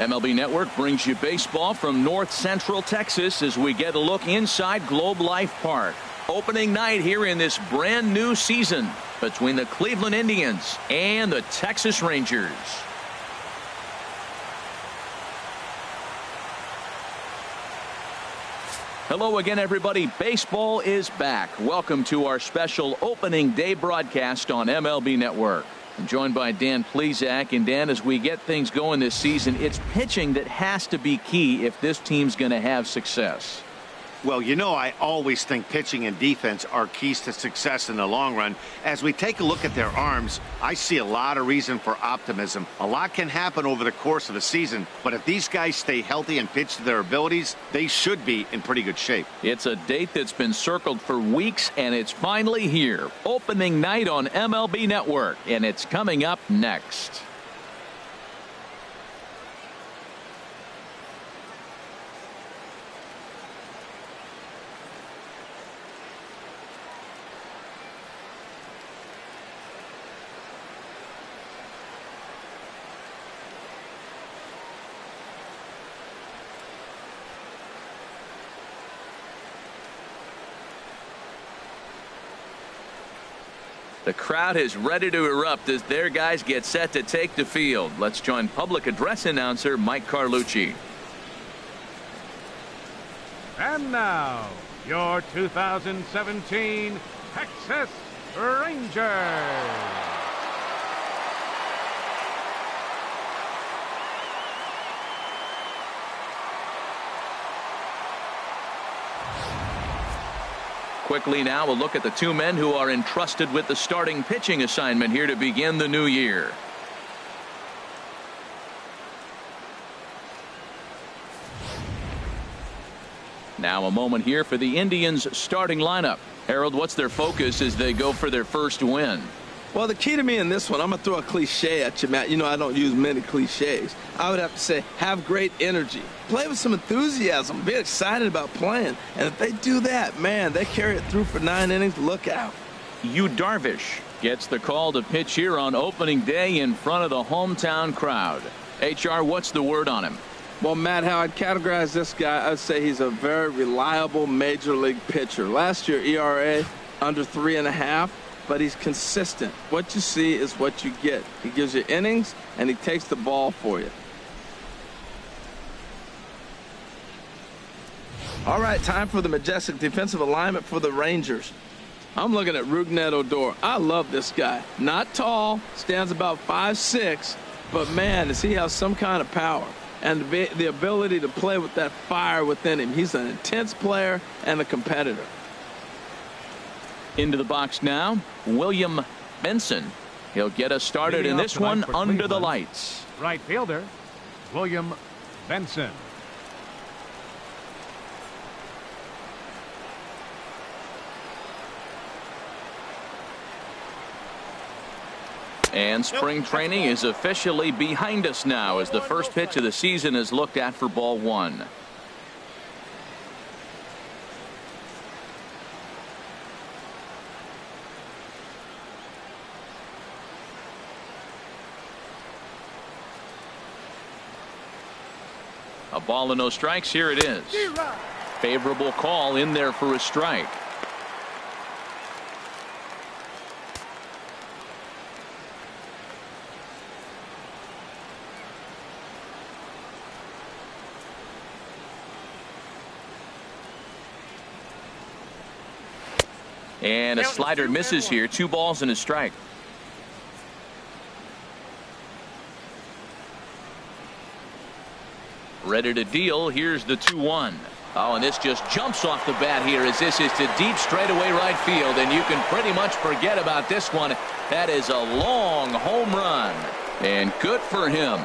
MLB Network brings you baseball from North Central Texas as we get a look inside Globe Life Park. Opening night here in this brand new season between the Cleveland Indians and the Texas Rangers. Hello again, everybody. Baseball is back. Welcome to our special opening day broadcast on MLB Network. I'm joined by Dan Plesac. And Dan, as we get things going this season, it's pitching that has to be key if this team's going to have success. Well, you know, I always think pitching and defense are keys to success in the long run. As we take a look at their arms, I see a lot of reason for optimism. A lot can happen over the course of a season, but if these guys stay healthy and pitch to their abilities, they should be in pretty good shape. It's a date that's been circled for weeks, and it's finally here. Opening night on MLB Network, and it's coming up next. The crowd is ready to erupt as their guys get set to take the field. Let's join public address announcer Mike Carlucci. And now, your 2017 Texas Rangers. Quickly now, we'll look at the two men who are entrusted with the starting pitching assignment here to begin the new year. Now a moment here for the Indians starting lineup. Harold, what's their focus as they go for their first win? Well, the key to me in this one, I'm going to throw a cliche at you, Matt. You know, I don't use many cliches. I would have to say, have great energy. Play with some enthusiasm. Be excited about playing. And if they do that, man, they carry it through for 9 innings. Look out. Yu Darvish gets the call to pitch here on opening day in front of the hometown crowd. HR, what's the word on him? Well, Matt, how I'd categorize this guy, I'd say he's a very reliable major league pitcher. Last year, ERA under 3.5. But he's consistent. What you see is what you get. He gives you innings, and he takes the ball for you. All right, time for the majestic defensive alignment for the Rangers. I'm looking at Rougned Odor. I love this guy. Not tall, stands about 5'6", but, man, does he have some kind of power and the ability to play with that fire within him. He's an intense player and a competitor. Into the box now, William Benson. He'll get us started in this one under the lights. Right fielder, William Benson. And spring training is officially behind us now as the first pitch of the season is looked at for ball one. A ball and no strikes. Here it is. Favorable call in there for a strike. And a slider misses here. 2 balls and a strike. Ready to deal. Here's the 2-1. Oh, and this just jumps off the bat here as this is to deep straightaway right field, and you can pretty much forget about this one. That is a long home run, and good for him.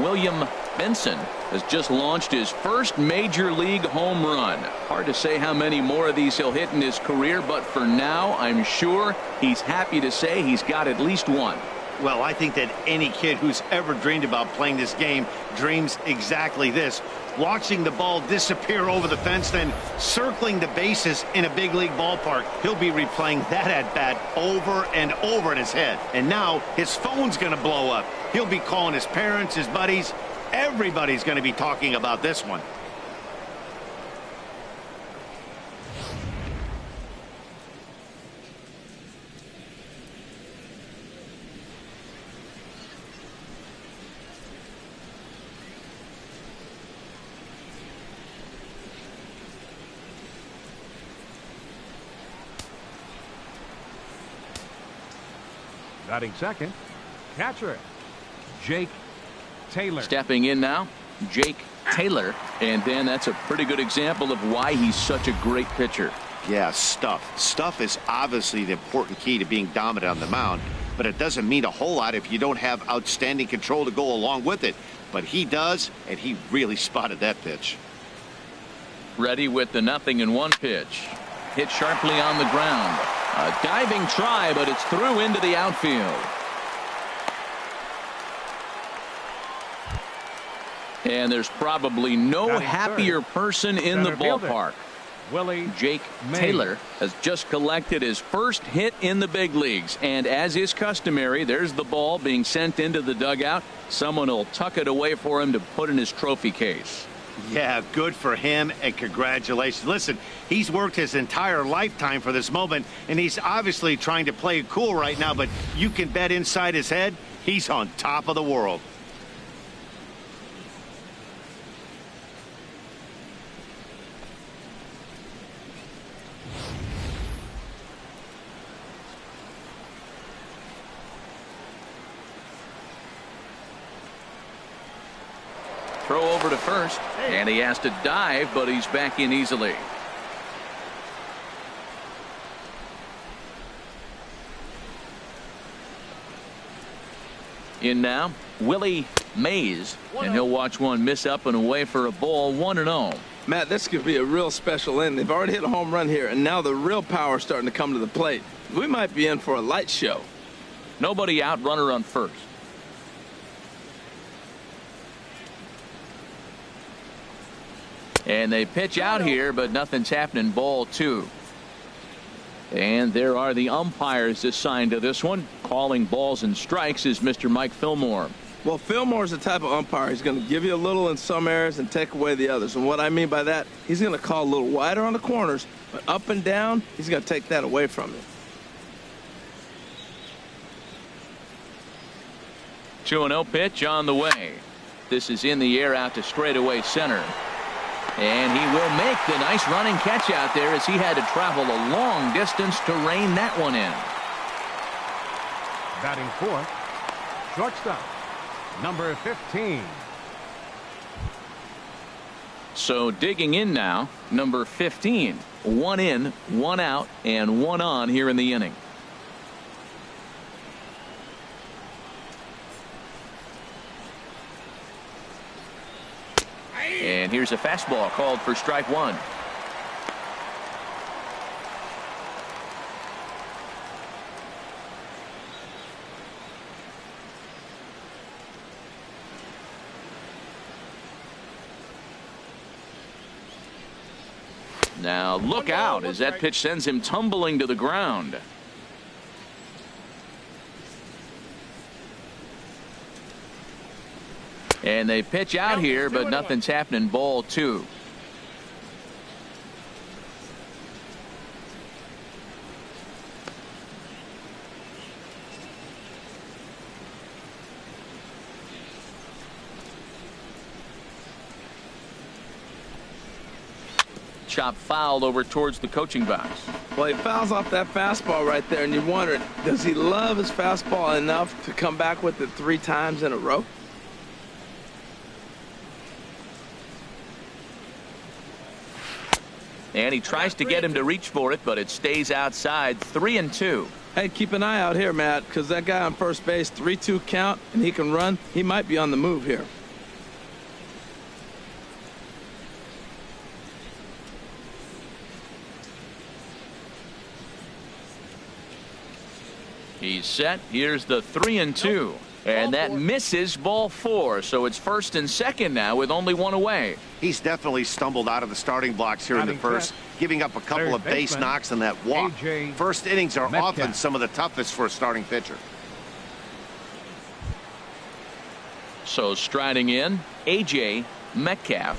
William Benson has just launched his first major league home run. Hard to say how many more of these he'll hit in his career, but for now, I'm sure he's happy to say he's got at least one. Well, I think that any kid who's ever dreamed about playing this game dreams exactly this. Watching the ball disappear over the fence, then circling the bases in a big league ballpark. He'll be replaying that at bat over and over in his head. And now his phone's going to blow up. He'll be calling his parents, his buddies. Everybody's going to be talking about this one. Batting second, catcher, Jake Taylor. Stepping in now, Jake Taylor. And then that's a pretty good example of why he's such a great pitcher. Yeah, stuff. Stuff is obviously the important key to being dominant on the mound, but it doesn't mean a whole lot if you don't have outstanding control to go along with it. But he does, and he really spotted that pitch. Ready with the 0-1 pitch. Hit sharply on the ground. A diving try, but it's through into the outfield. And there's probably no happier person in the ballpark. Willie Jake Taylor has just collected his first hit in the big leagues. And as is customary, there's the ball being sent into the dugout. Someone will tuck it away for him to put in his trophy case. Yeah, good for him, and congratulations. Listen, he's worked his entire lifetime for this moment, and he's obviously trying to play it cool right now, but you can bet inside his head, he's on top of the world. Throw over to first, and he has to dive, but he's back in easily. In now, Willie Mays, and he'll watch one miss up and away for a ball, 1-0. Matt, this could be a real special inning. They've already hit a home run here, and now the real power is starting to come to the plate. We might be in for a light show. Nobody out, runner on first. And they pitch out here, but nothing's happening. Ball 2. And there are the umpires assigned to this one. Calling balls and strikes is Mr. Mike Fillmore. Well, Fillmore's the type of umpire. He's going to give you a little in some areas and take away the others. And what I mean by that, he's going to call a little wider on the corners, but up and down, he's going to take that away from you. 2-0 pitch on the way. This is in the air out to straightaway center. And he will make the nice running catch out there as he had to travel a long distance to rein that one in. Batting fourth, shortstop, number 15. So digging in now, number 15. 1 in, 1 out, and 1 on here in the inning. And here's a fastball called for strike 1. Now look out as that pitch sends him tumbling to the ground. And they pitch out here, but nothing's happening. Ball 2. Chop fouled over towards the coaching box. Well, he fouls off that fastball right there, and you wonder, does he love his fastball enough to come back with it 3 times in a row? And he tries to get him to reach for it, but it stays outside. 3-2. Hey, keep an eye out here, Matt, because that guy on first base, 3-2 count, and he can run. He might be on the move here. He's set. Here's the 3-2. And that misses ball 4. So it's first and second now with only 1 away. He's definitely stumbled out of the starting blocks here in the first, giving up a couple of base knocks and that walk. First innings are often some of the toughest for a starting pitcher. So striding in, A.J. Metcalf.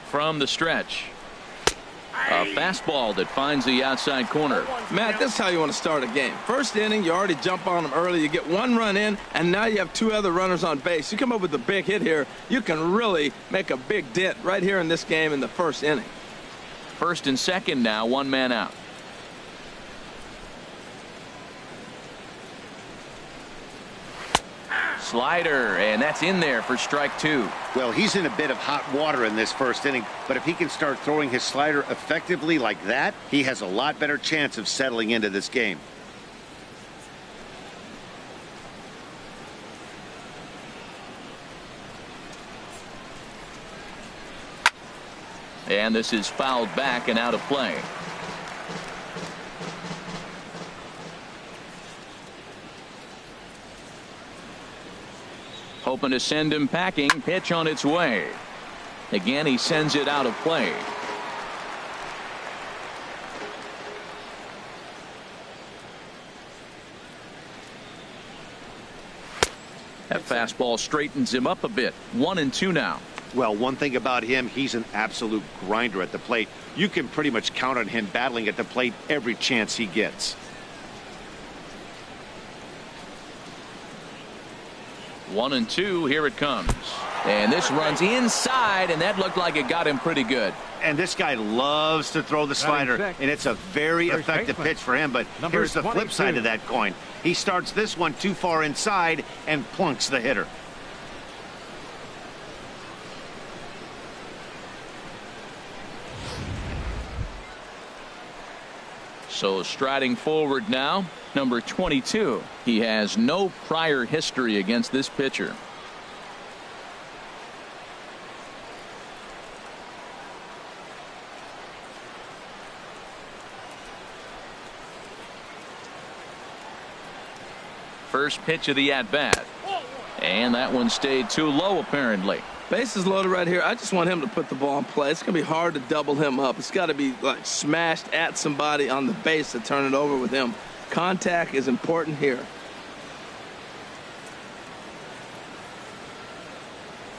From the stretch. A fastball that finds the outside corner. Matt, this is how you want to start a game. First inning, you already jump on them early. You get one run in, and now you have two other runners on base. You come up with a big hit here, you can really make a big dent right here in this game in the first inning. First and second now, one man out. Slider, and that's in there for strike two. Well, he's in a bit of hot water in this first inning, but if he can start throwing his slider effectively like that, he has a lot better chance of settling into this game. And this is fouled back and out of play. Hoping to send him packing. Pitch on its way. Again, he sends it out of play. That fastball straightens him up a bit. 1-2 now. Well, one thing about him, he's an absolute grinder at the plate. You can pretty much count on him battling at the plate every chance he gets. 1-2, here it comes. And this runs inside, and that looked like it got him pretty good. And this guy loves to throw the slider, and it's a very effective pitch for him. But here's the flip side of that coin. He starts this one too far inside and plunks the hitter. So striding forward now, number 22. He has no prior history against this pitcher. First pitch of the at-bat. And that one stayed too low, apparently. Bases loaded right here. I just want him to put the ball in play. It's going to be hard to double him up. It's got to be like smashed at somebody on the base to turn it over with him. Contact is important here.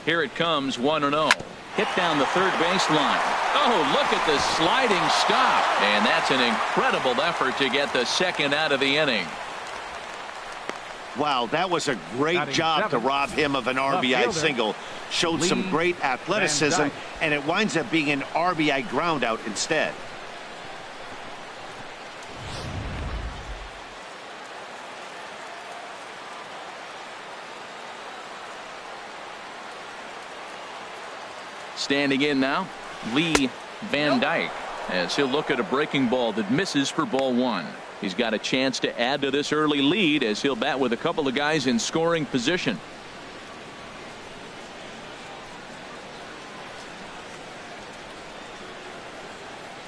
Here it comes, 1-0. Hit down the third baseline. Oh, look at the sliding stop. And that's an incredible effort to get the second out of the inning. Wow, that was a great job to rob him of an RBI single. Showed some great athleticism, and it winds up being an RBI ground out instead. Standing in now, Lee Van Dyke, as he'll look at a breaking ball that misses for ball one. He's got a chance to add to this early lead as he'll bat with a couple of guys in scoring position.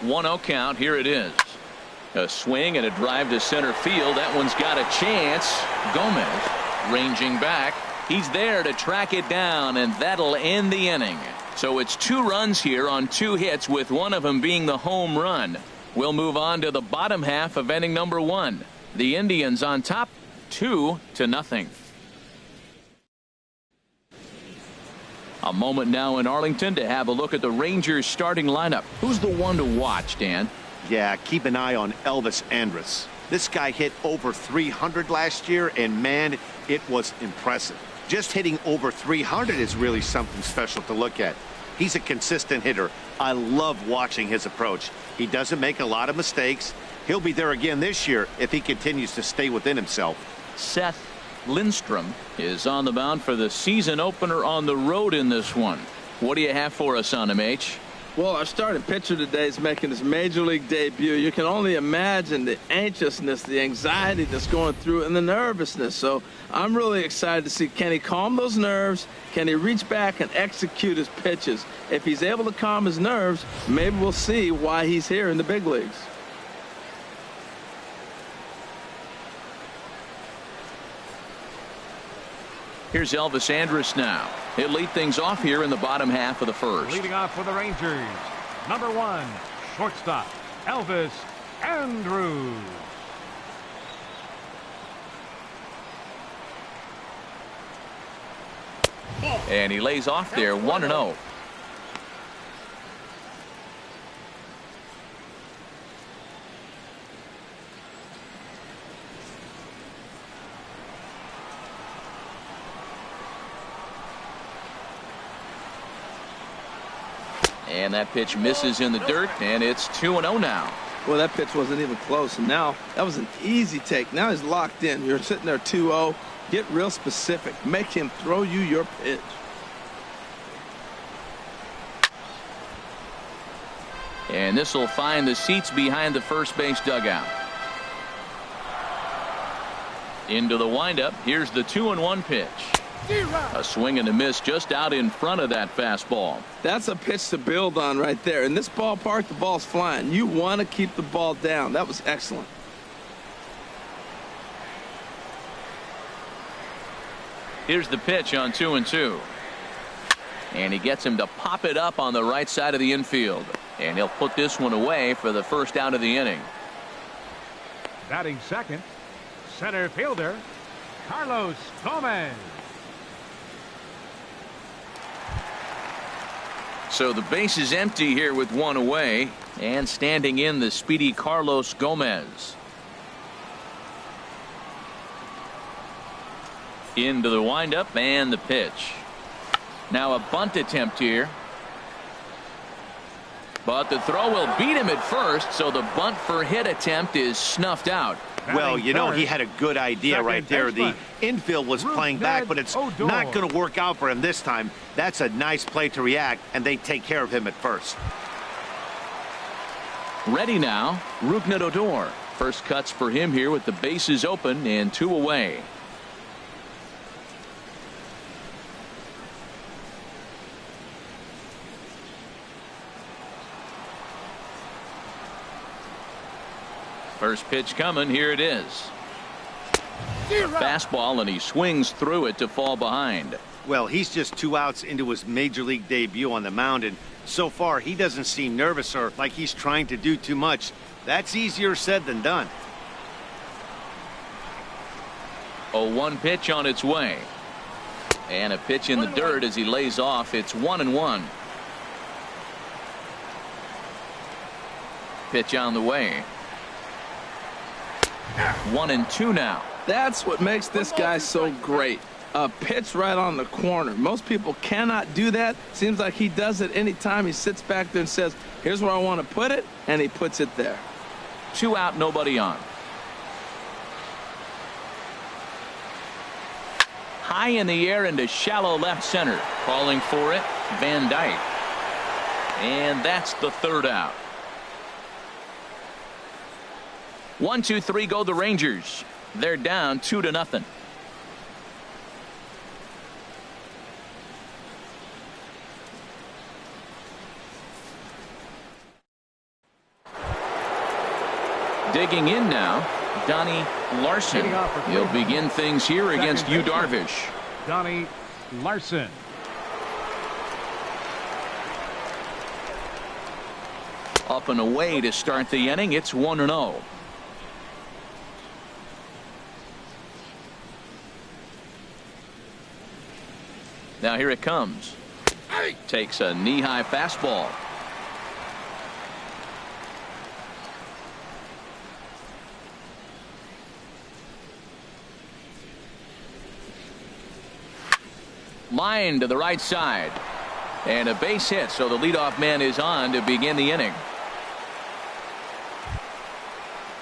One 0 count. Here it is. A swing and a drive to center field. That one's got a chance. Gomez ranging back. He's there to track it down, and that'll end the inning. So it's 2 runs here on 2 hits, with one of them being the home run. We'll move on to the bottom half of inning number 1. The Indians on top 2-0. A moment now in Arlington to have a look at the Rangers starting lineup. Who's the one to watch, Dan? Yeah, keep an eye on Elvis Andrus. This guy hit over 300 last year, and man, it was impressive. Just hitting over 300 is really something special to look at. He's a consistent hitter. I love watching his approach. He doesn't make a lot of mistakes. He'll be there again this year if he continues to stay within himself. Seth Lindstrom is on the mound for the season opener on the road in this one. What do you have for us on him, H? Well, our starting pitcher today is making his major league debut. You can only imagine the anxiousness, the anxiety that's going through, and the nervousness. So I'm really excited to see, can he calm those nerves? Can he reach back and execute his pitches? If he's able to calm his nerves, maybe we'll see why he's here in the big leagues. Here's Elvis Andrus now. He'll lead things off here in the bottom half of the first. Leading off for the Rangers, number 1, shortstop, Elvis Andrus. And he lays off there 1-0. And that pitch misses in the dirt, and it's 2-0 now. Well, that pitch wasn't even close, and now that was an easy take. Now he's locked in. You're sitting there 2-0. Get real specific. Make him throw you your pitch. And this will find the seats behind the first base dugout. Into the windup. Here's the 2-1 pitch. A swing and a miss just out in front of that fastball. That's a pitch to build on right there. In this ballpark, the ball's flying. You want to keep the ball down. That was excellent. Here's the pitch on 2-2. And he gets him to pop it up on the right side of the infield. And he'll put this one away for the first out of the inning. Batting second, center fielder, Carlos Gomez. So the base is empty here with one away. And standing in, the speedy Carlos Gomez. Into the windup and the pitch. Now a bunt attempt here. But the throw will beat him at first, so the bunt for hit attempt is snuffed out. Well, you know, he had a good idea right there. The infield was playing back, but it's not going to work out for him this time. That's a nice play to react, and they take care of him at first. Ready now, Rougned Odor. First cuts for him here with the bases open and 2 away. First pitch coming. Here it is. A fastball, and he swings through it to fall behind. Well, he's just 2 outs into his major league debut on the mound, and so far he doesn't seem nervous or like he's trying to do too much. That's easier said than done. 0-1 pitch on its way. And a pitch in the dirt as he lays off. It's 1-1. Pitch on the way. 1-2 now. That's what makes this guy so great. A pitch right on the corner. Most people cannot do that. Seems like he does it anytime he sits back there and says, here's where I want to put it, and he puts it there. 2 out, nobody on. High in the air into shallow left center. Calling for it, Van Dyke. And that's the 3rd out. 1, 2, 3 go the Rangers. They're down 2-0. Digging in now, Donnie Larson. He'll begin things here against Yu Darvish. Donnie Larson. Up and away to start the inning. It's 1-0. Now here it comes. Takes a knee-high fastball. Line to the right side. And a base hit, so the leadoff man is on to begin the inning.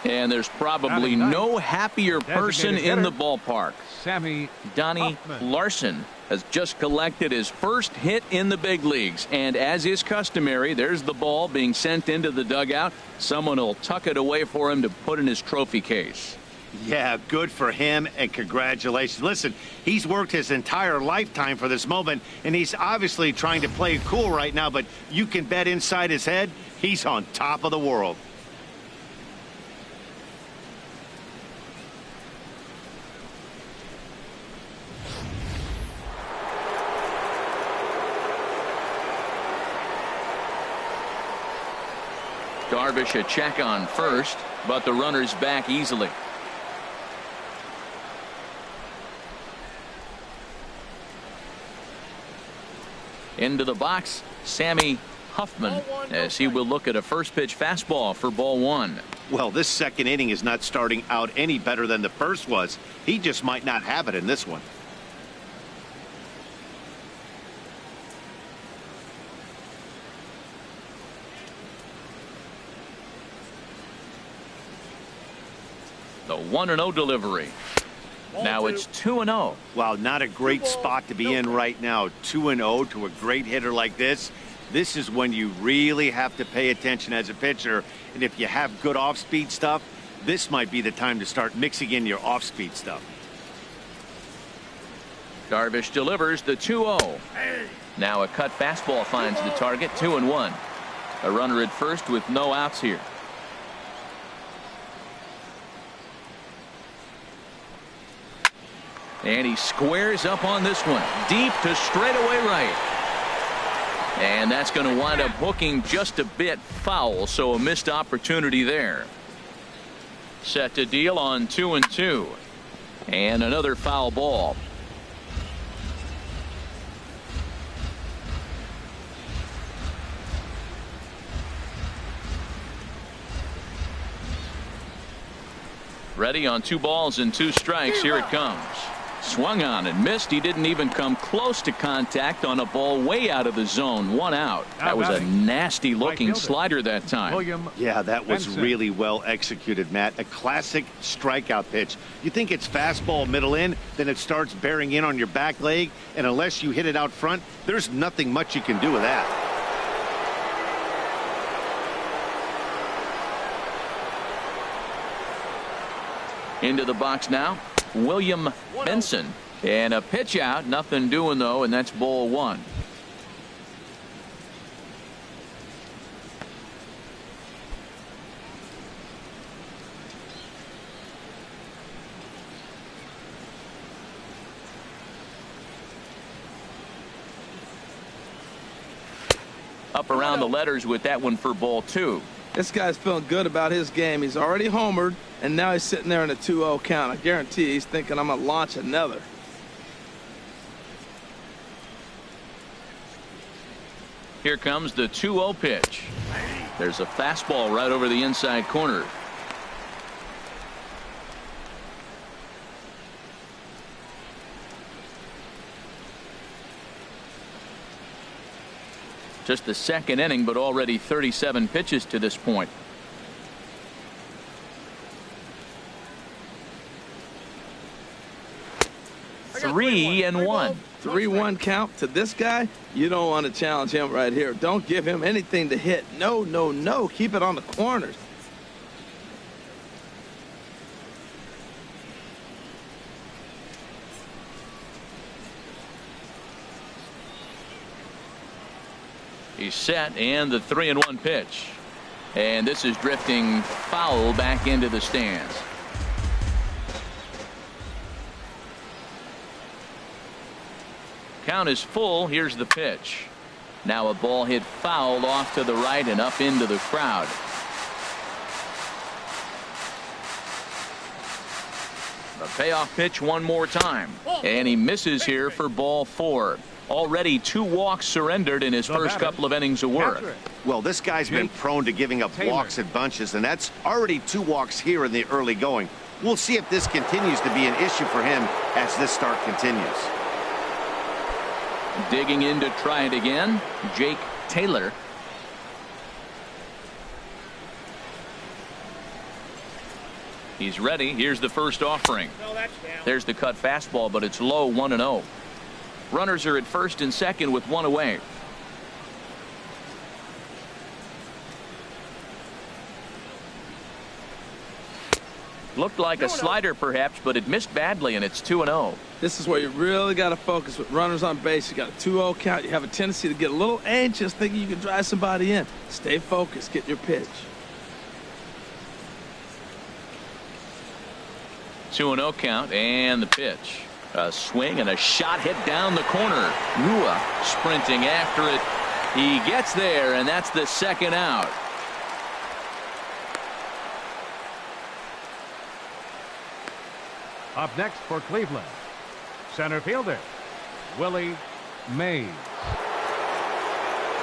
And there's probably no happier person in the ballpark. Sammy Donnie Hoffman. Larson has just collected his first hit in the big leagues. And as is customary, there's the ball being sent into the dugout. Someone will tuck it away for him to put in his trophy case. Yeah, good for him, and congratulations. Listen, he's worked his entire lifetime for this moment, and he's obviously trying to play it cool right now, but you can bet inside his head, he's on top of the world. Darvish a check on first, but the runner's back easily. Into the box, Sammy Huffman, as he will look at a first pitch fastball for ball one. Well, this second inning is not starting out any better than the first was. He just might not have it in this one. The 1-0 delivery. Now it's 2-0. Wow, not a great spot to be in right now. 2-0 to a great hitter like this. This is when you really have to pay attention as a pitcher. And if you have good off-speed stuff, this might be the time to start mixing in your off-speed stuff. Darvish delivers the 2-0. Now a cut fastball finds the target. 2-1. A runner at first with no outs here. And he squares up on this one. Deep to straightaway right. And that's going to wind up hooking just a bit foul, so a missed opportunity there. Set to deal on 2-2. And another foul ball. Ready on 2 balls and 2 strikes. Here it comes. Swung on and missed. He didn't even come close to contact on a ball way out of the zone. 1 out. That was a nasty looking slider that time. Yeah, that was really well executed, Matt. A classic strikeout pitch. You think it's fastball middle in, then it starts bearing in on your back leg, and unless you hit it out front, there's nothing much you can do with that. Into the box now, William Benson, and a pitch out. Nothing doing though, and that's ball 1. Up around the letters with that one for ball 2. This guy's feeling good about his game. He's already homered, and now he's sitting there in a 2-0 count. I guarantee he's thinking, I'm going to launch another. Here comes the 2-0 pitch. There's a fastball right over the inside corner. Just the second inning, but already 37 pitches to this point. 3-1. 3-1 count to this guy. You don't want to challenge him right here. Don't give him anything to hit. No, no, no. Keep it on the corners. He's set, and the 3-1 pitch. And this is drifting foul back into the stands. Count is full. Here's the pitch. Now a ball hit foul off to the right and up into the crowd. The payoff pitch one more time. And he misses here for ball 4. Already 2 walks surrendered in his first couple of innings of work. Well, this guy's been prone to giving up walks in bunches, and that's already 2 walks here in the early going. We'll see if this continues to be an issue for him as this start continues. Digging in to try it again, Jake Taylor. He's ready. Here's the first offering. There's the cut fastball, but it's low. 1-0. Runners are at first and second with 1 away. Looked like a slider perhaps, but it missed badly, and it's 2-0. This is where you really got to focus with runners on base. You got a 2-0 count. You have a tendency to get a little anxious thinking you can drive somebody in. Stay focused. Get your pitch. 2-0 count, and the pitch. A swing and a shot hit down the corner. Rua sprinting after it. He gets there, and that's the second out. Up next for Cleveland, center fielder Willie Mays.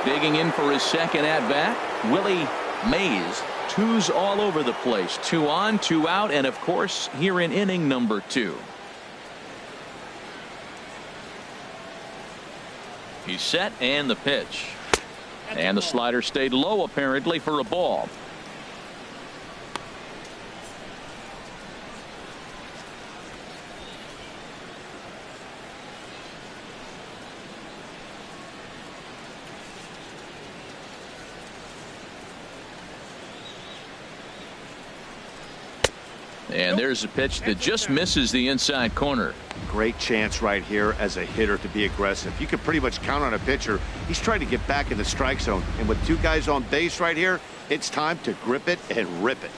Digging in for his second at-bat, Willie Mays. Twos all over the place. 2 on, 2 out, and of course here in inning number 2. He's set, and the pitch. And the slider stayed low apparently for a ball. And there's a pitch that just misses the inside corner. Great chance right here as a hitter to be aggressive. You can pretty much count on a pitcher. He's trying to get back in the strike zone. And with 2 guys on base right here, it's time to grip it and rip it.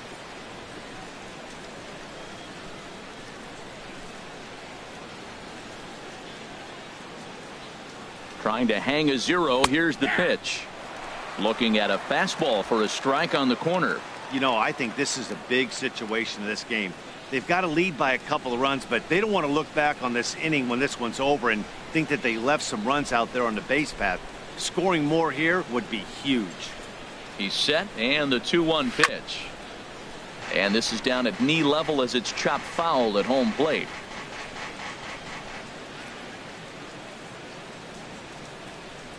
Trying to hang a 0. Here's the pitch. Looking at a fastball for a strike on the corner. You know, I think this is a big situation in this game. They've got to lead by a couple of runs, but they don't want to look back on this inning when this one's over and think that they left some runs out there on the base path. Scoring more here would be huge. He's set, and the 2-1 pitch. And this is down at knee level as it's chopped foul at home plate.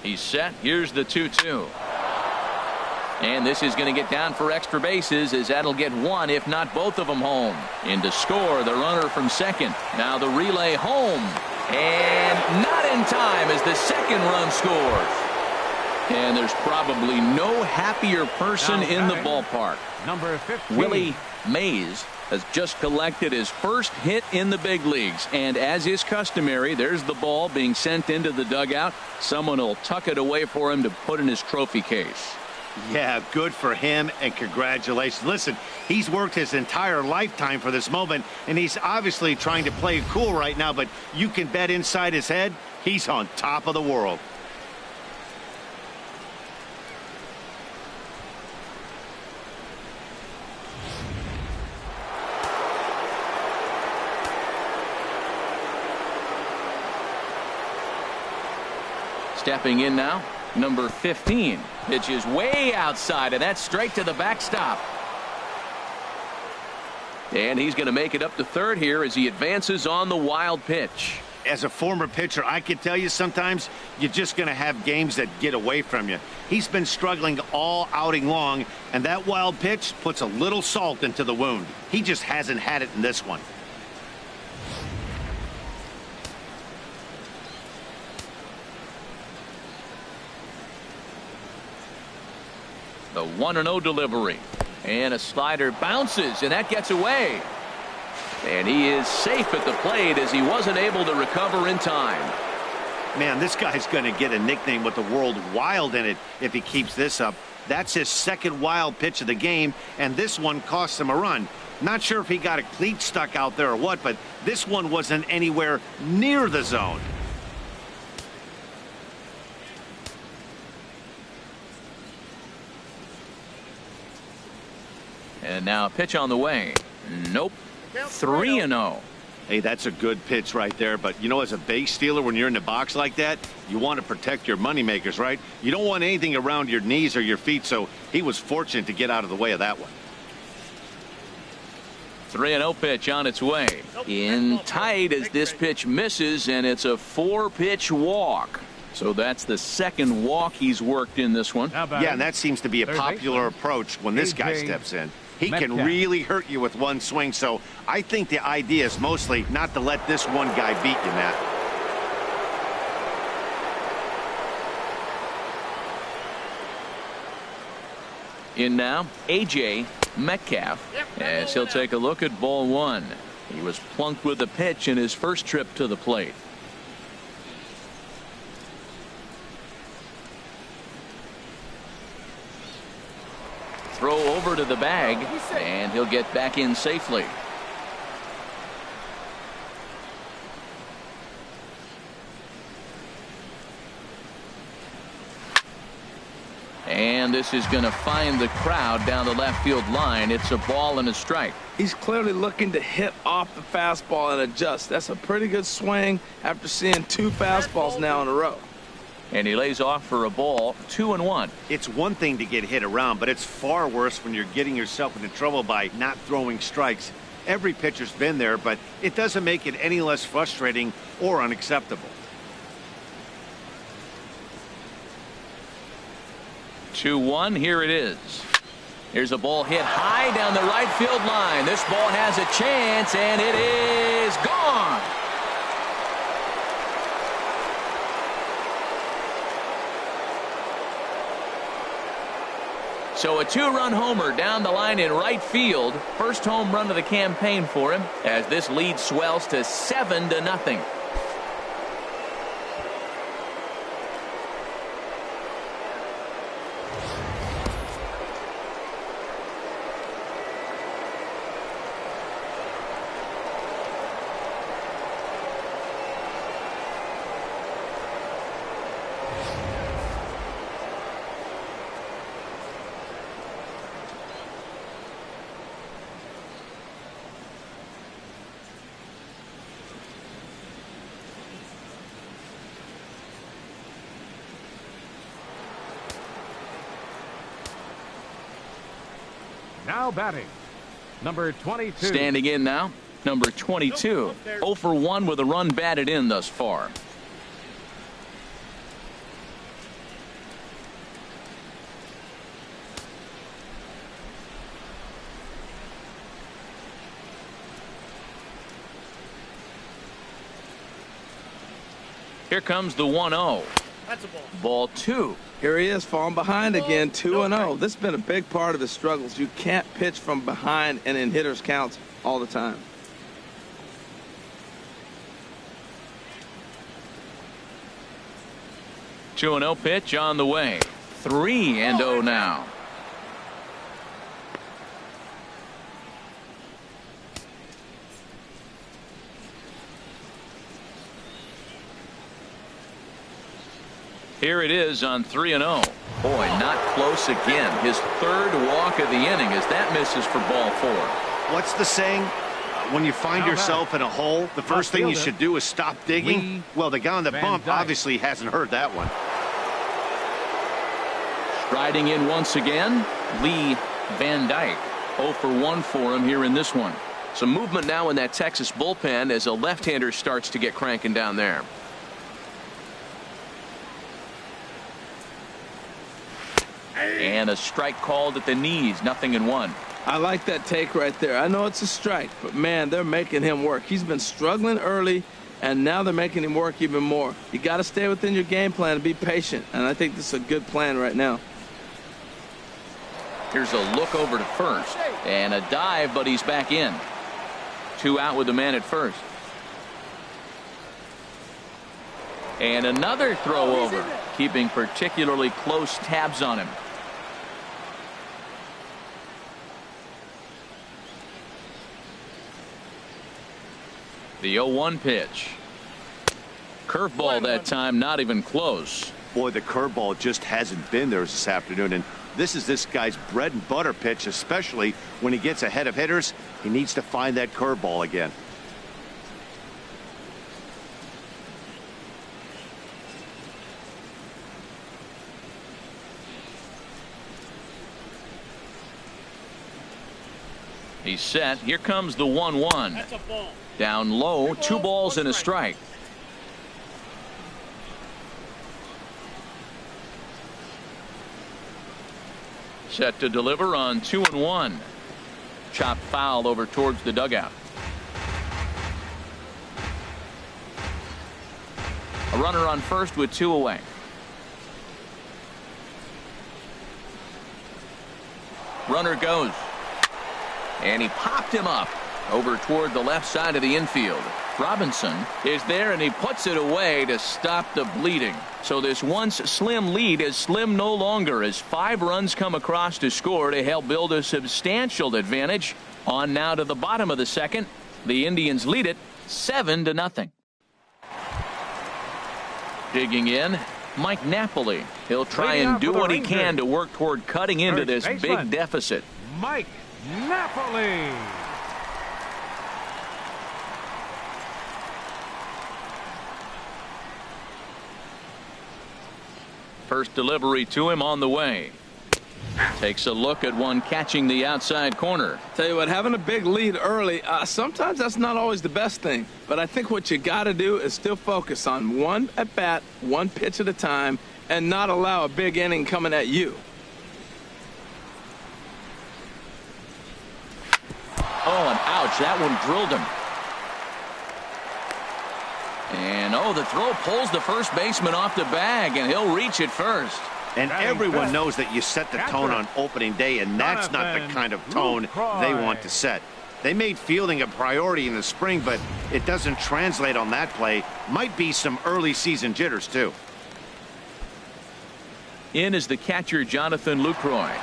He's set. Here's the 2-2. And this is going to get down for extra bases as that'll get one, if not both of them, home. In to score the runner from second. Now the relay home. And not in time as the second run scores. And there's probably no happier person in the ballpark. Number 15. Willie Mays has just collected his first hit in the big leagues. And as is customary, there's the ball being sent into the dugout. Someone will tuck it away for him to put in his trophy case. Yeah, good for him, and congratulations. Listen, he's worked his entire lifetime for this moment, and he's obviously trying to play it cool right now, but you can bet inside his head, he's on top of the world. Stepping in now, number 15. Pitch is way outside, and that's straight to the backstop. And he's going to make it up to third here as he advances on the wild pitch. As a former pitcher, I can tell you sometimes you're just going to have games that get away from you. He's been struggling all outing long, and that wild pitch puts a little salt into the wound. He just hasn't had it in this one. The 1-0 delivery. And a slider bounces, and that gets away. And he is safe at the plate as he wasn't able to recover in time. Man, this guy's going to get a nickname with the word wild in it if he keeps this up. That's his second wild pitch of the game, and this one cost him a run. Not sure if he got a cleat stuck out there or what, but this one wasn't anywhere near the zone. And now a pitch on the way. Nope. 3-0. Hey, that's a good pitch right there. But, you know, as a base stealer, when you're in the box like that, you want to protect your moneymakers, right? You don't want anything around your knees or your feet, so he was fortunate to get out of the way of that one. 3-0 pitch on its way. In tight as this pitch misses, and it's a 4-pitch walk. So that's the second walk he's worked in this one. Yeah, and that seems to be a popular approach when this guy steps in. He can really hurt you with one swing, so I think the idea is mostly not to let this one guy beat you, Matt. In now, A.J. Metcalf, as he'll take a look at ball one. He was plunked with a pitch in his first trip to the plate. Throw over to the bag, and he'll get back in safely. And this is going to find the crowd down the left field line. It's a ball and a strike. He's clearly looking to hit off the fastball and adjust. That's a pretty good swing after seeing 2 fastballs now in a row. And he lays off for a ball, 2-1. It's one thing to get hit around, but it's far worse when you're getting yourself into trouble by not throwing strikes. Every pitcher's been there, but it doesn't make it any less frustrating or unacceptable. 2-1, here it is. Here's a ball hit high down the right field line. This ball has a chance, and it is gone. So a 2-run homer down the line in right field. First home run of the campaign for him as this lead swells to 7-0. Now batting, number 22. Standing in now, number 22. 0 for 1 with a run batted in thus far. Here comes the 1-0. That's a ball. Ball 2. Here he is falling behind again, 2-0. This has been a big part of his struggles. You can't pitch from behind and in hitters counts all the time. Two 2-0 pitch on the way. 3-0 now. Here it is on 3-0. Boy, not close again. His third walk of the inning as that misses for ball 4. What's the saying? When you find yourself in a hole, the first thing you should do is stop digging. Well, the guy on the bump obviously hasn't heard that one. Striding in once again, Lee Van Dyke. 0 for 1 for him here in this one. Some movement now in that Texas bullpen as a left-hander starts to get cranking down there. And a strike called at the knees. 0-1. I like that take right there. I know it's a strike, but man, they're making him work. He's been struggling early, and now they're making him work even more. You got to stay within your game plan and be patient, and I think this is a good plan right now. Here's a look over to first and a dive, but he's back in. 2 out with the man at first. And another throw over, keeping particularly close tabs on him. The 0-1 pitch. Curveball that time, not even close. Boy, the curveball just hasn't been there this afternoon, and this is this guy's bread and butter pitch, especially when he gets ahead of hitters. He needs to find that curveball again. He's set. Here comes the 1-1. That's a ball. Down low, 2 balls and a strike. Set to deliver on 2-1. Chopped foul over towards the dugout. A runner on first with 2 away. Runner goes. And he popped him up over toward the left side of the infield. Robinson is there, and he puts it away to stop the bleeding. So this once slim lead is slim no longer as 5 runs come across to score to help build a substantial advantage. On now to the bottom of the second. The Indians lead it 7-0. Digging in, Mike Napoli. He'll try Leading and off do for the what he Rangers, can to work toward cutting into first this baseman, big deficit. Mike Napoli. First delivery to him on the way. Takes a look at one catching the outside corner. Tell you what, having a big lead early, sometimes that's not always the best thing. But I think what you got to do is still focus on one at bat, one pitch at a time, and not allow a big inning coming at you. Oh, and ouch, that one drilled him. And the throw pulls the first baseman off the bag, and he'll reach it first. And everyone knows that you set the tone on opening day, and that's not the kind of tone they want to set. They made fielding a priority in the spring, but it doesn't translate on that play. Might be some early season jitters, too. In is the catcher, Jonathan Lucroy.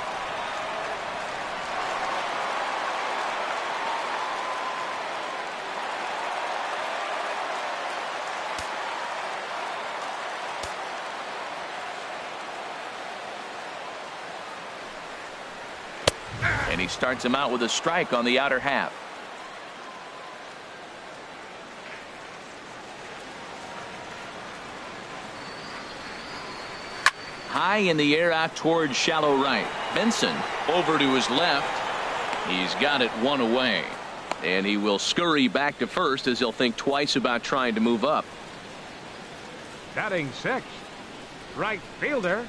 And he starts him out with a strike on the outer half. High in the air out towards shallow right. Benson over to his left. He's got it one away. And he will scurry back to first as he'll think twice about trying to move up. Batting sixth, right fielder,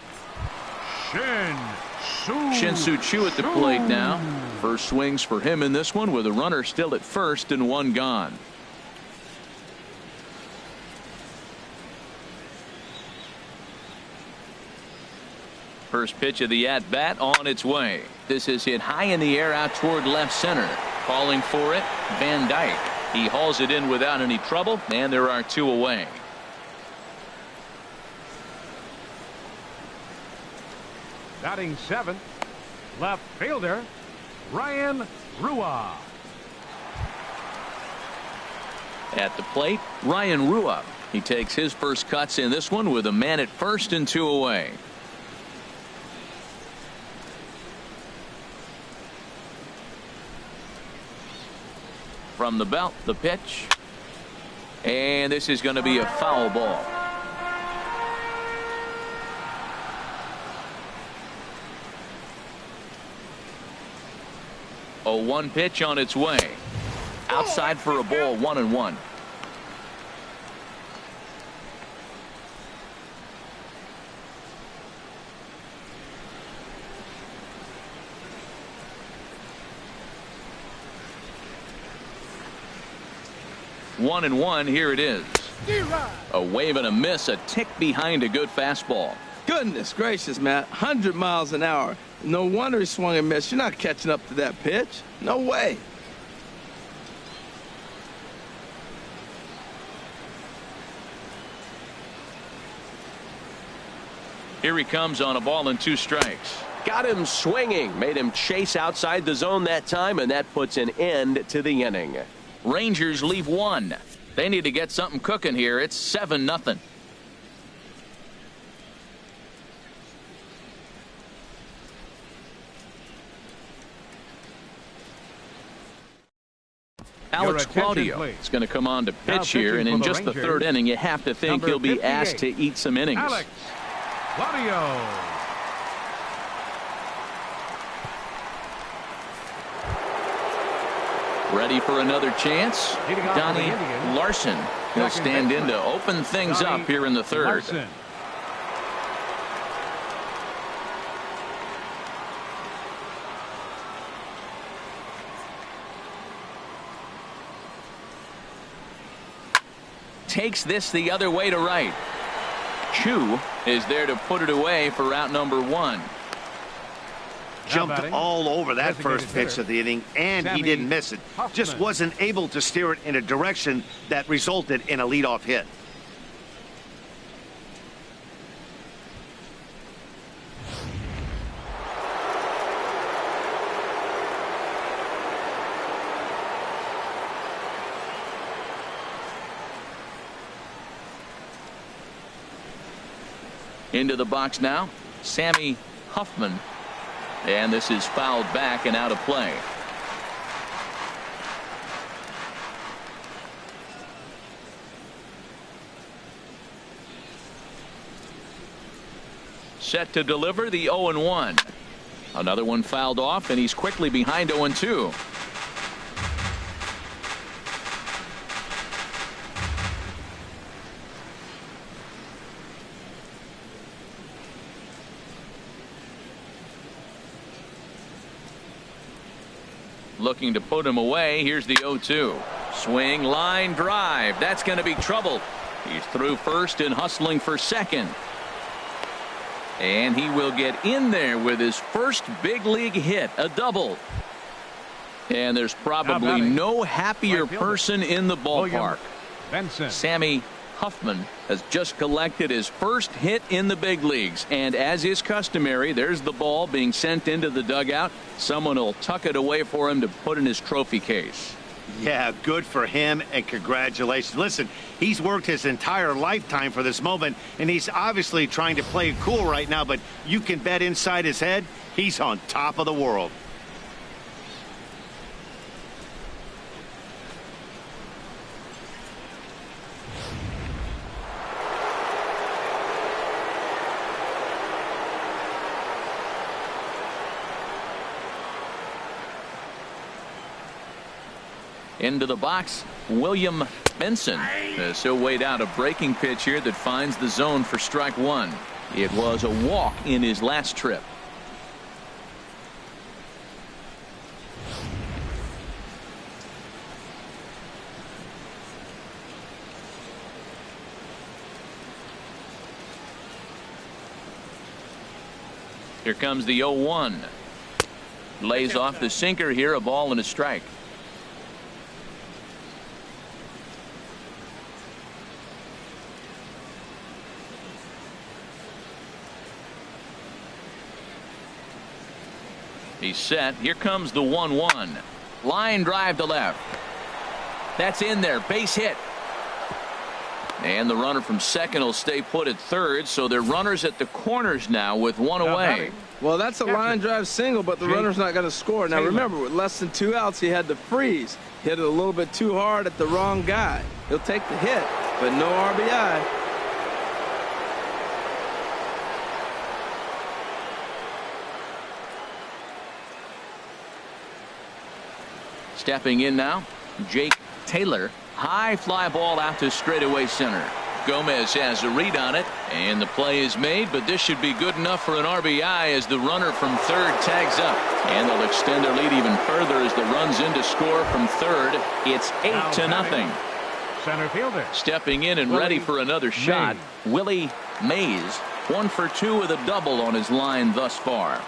Shin-Soo Choo at the plate now. First swings for him in this one with a runner still at first and one gone. First pitch of the at-bat on its way. This is hit high in the air out toward left center. Calling for it, Van Dyke. He hauls it in without any trouble, and there are two away. Batting seventh, left fielder, Ryan Rua. At the plate, Ryan Rua. He takes his first cuts in this one with a man at first and two away. From the belt, the pitch. And this is going to be a foul ball. A one pitch on its way. Outside for a ball, 1-1. One and one, here it is. A wave and a miss, a tick behind a good fastball. Goodness gracious, Matt. 100 miles an hour. No wonder he swung and missed. You're not catching up to that pitch. No way. Here he comes on a ball and two strikes. Got him swinging. Made him chase outside the zone that time, and that puts an end to the inning. Rangers leave one. They need to get something cooking here. It's 7-0. Alex Claudio is going to come on to pitch here, and in just the third inning, you have to think he'll be asked to eat some innings. Alex Claudio. Ready for another chance? Donnie Larson. He'll stand in to open things up here in the third. Larson. Takes this the other way to right. Choo is there to put it away for out number one. Jumped all over that first pitch of the inning, and he didn't miss it. Just wasn't able to steer it in a direction that resulted in a leadoff hit. Into the box now, Sammy Huffman. And this is fouled back and out of play. Set to deliver the 0-1. Another one fouled off, and he's quickly behind 0-2. Looking to put him away. Here's the 0-2. Swing, line drive. That's going to be trouble. He's through first and hustling for second. And he will get in there with his first big league hit, a double. And there's probably no happier person in the ballpark. Sammy Huffman has just collected his first hit in the big leagues. And as is customary, there's the ball being sent into the dugout. Someone will tuck it away for him to put in his trophy case. Yeah, good for him, and congratulations. Listen, he's worked his entire lifetime for this moment, and he's obviously trying to play it cool right now, but you can bet inside his head, he's on top of the world. Into the box, William Benson. As he'll wait out a breaking pitch here that finds the zone for strike one. It was a walk in his last trip. Here comes the 0-1. Lays off the sinker here, a ball and a strike. He's set. Here comes the 1-1. Line drive to left. That's in there. Base hit. And the runner from second will stay put at third, so they're runners at the corners now with one away. Well, that's a line drive single, but the runner's not going to score. Now, remember, with less than 2 outs, he had to freeze. Hit it a little bit too hard at the wrong guy. He'll take the hit, but no RBI. Stepping in now, Jake Taylor. High fly ball out to straightaway center. Gomez has a read on it, and the play is made, but this should be good enough for an RBI as the runner from third tags up. And they'll extend their lead even further as the runs in to score from third. It's 8-0. Center fielder. Stepping in and ready for another shot, Willie Mays. 1 for 2 with a double on his line thus far.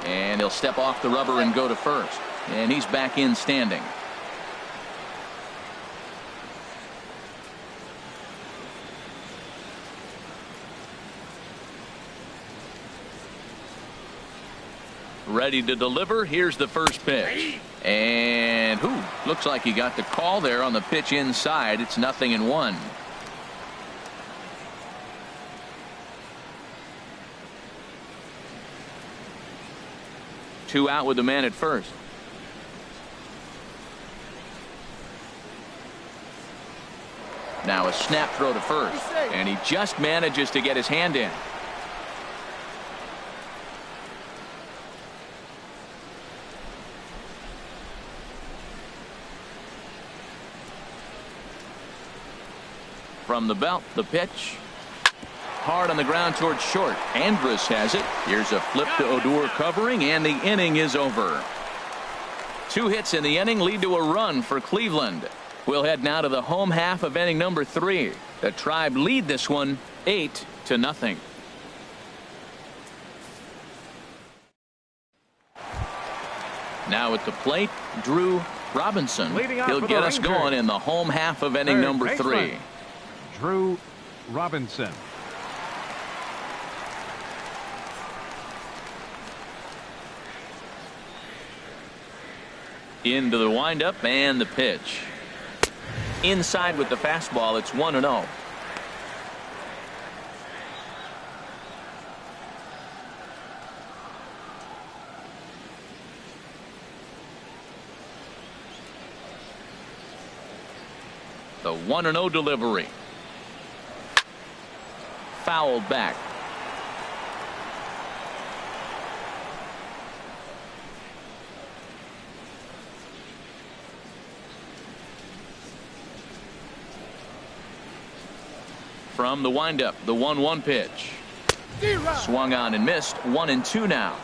And he'll step off the rubber and go to first. And he's back in standing. Ready to deliver. Here's the first pitch. And looks like he got the call there on the pitch inside. It's 0-1. Two out with the man at first. Now a snap throw to first, and he just manages to get his hand in. From the belt, the pitch. Hard on the ground towards short. Andrus has it. Here's a flip to Odor covering, and the inning is over. 2 hits in the inning lead to a run for Cleveland. We'll head now to the home half of inning number 3. The Tribe lead this one 8-0. Now at the plate, Drew Robinson. He'll get us going in the home half of inning number 3. Drew Robinson. Into the windup and the pitch. Inside with the fastball. It's 1-0. The 1-0 delivery. Fouled back. From the windup, the 1-1 pitch. Swung on and missed. 1-2 now.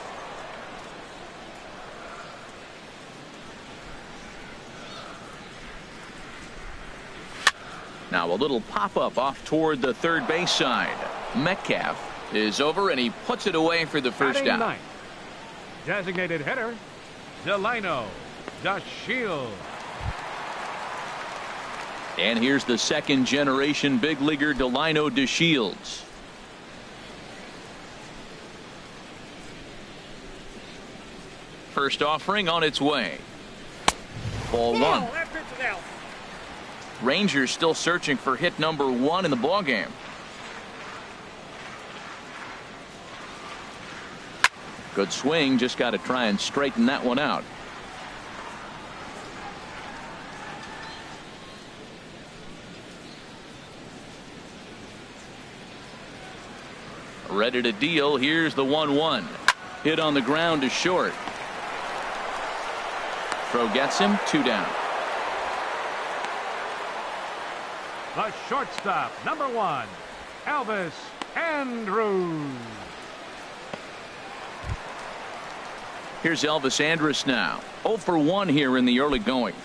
Now a little pop-up off toward the third base side. Metcalf is over, and he puts it away for the first down. Ninth. Designated hitter, Delino DeShields. And here's the second-generation big leaguer, Delino DeShields. First offering on its way. Ball one. Rangers still searching for hit number 1 in the ballgame. Good swing, just got to try and straighten that one out. Ready to deal. Here's the 1-1. Hit on the ground to short. Throw gets him. 2 down. The shortstop, number 1, Elvis Andrus. Here's Elvis Andrus now. 0 for 1 here in the early going.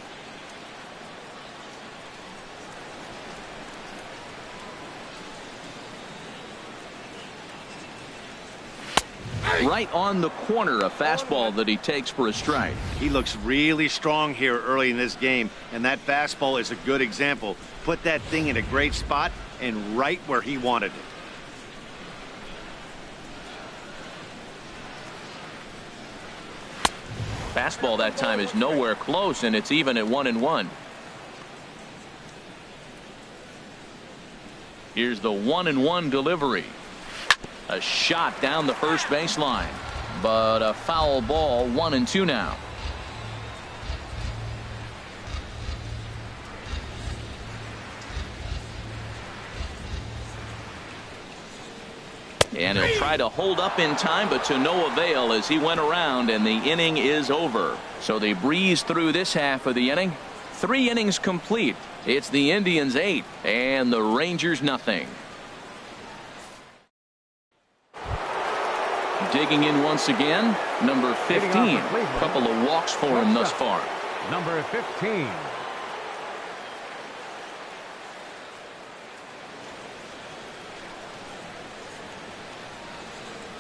Right on the corner, a fastball that he takes for a strike. He looks really strong here early in this game, and that fastball is a good example. Put that thing in a great spot and right where he wanted it. Fastball that time is nowhere close, and it's even at 1-1. Here's the 1-1 delivery. A shot down the first baseline, but a foul ball. 1-2 now. And he'll try to hold up in time, but to no avail as he went around, and the inning is over. So they breeze through this half of the inning. 3 innings complete. It's the Indians 8 and the Rangers nothing. Digging in once again, number 15. A couple of walks for him thus far. Number 15.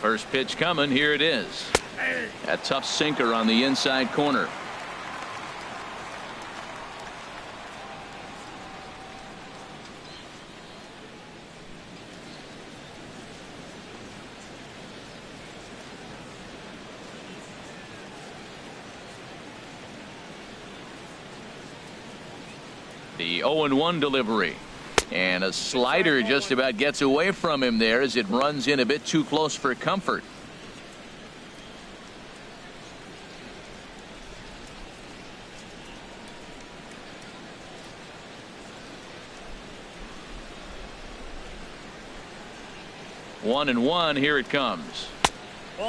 First pitch coming. Here it is. A tough sinker on the inside corner. The 0-1 delivery. And a slider just about gets away from him there as it runs in a bit too close for comfort. One and one. Here it comes.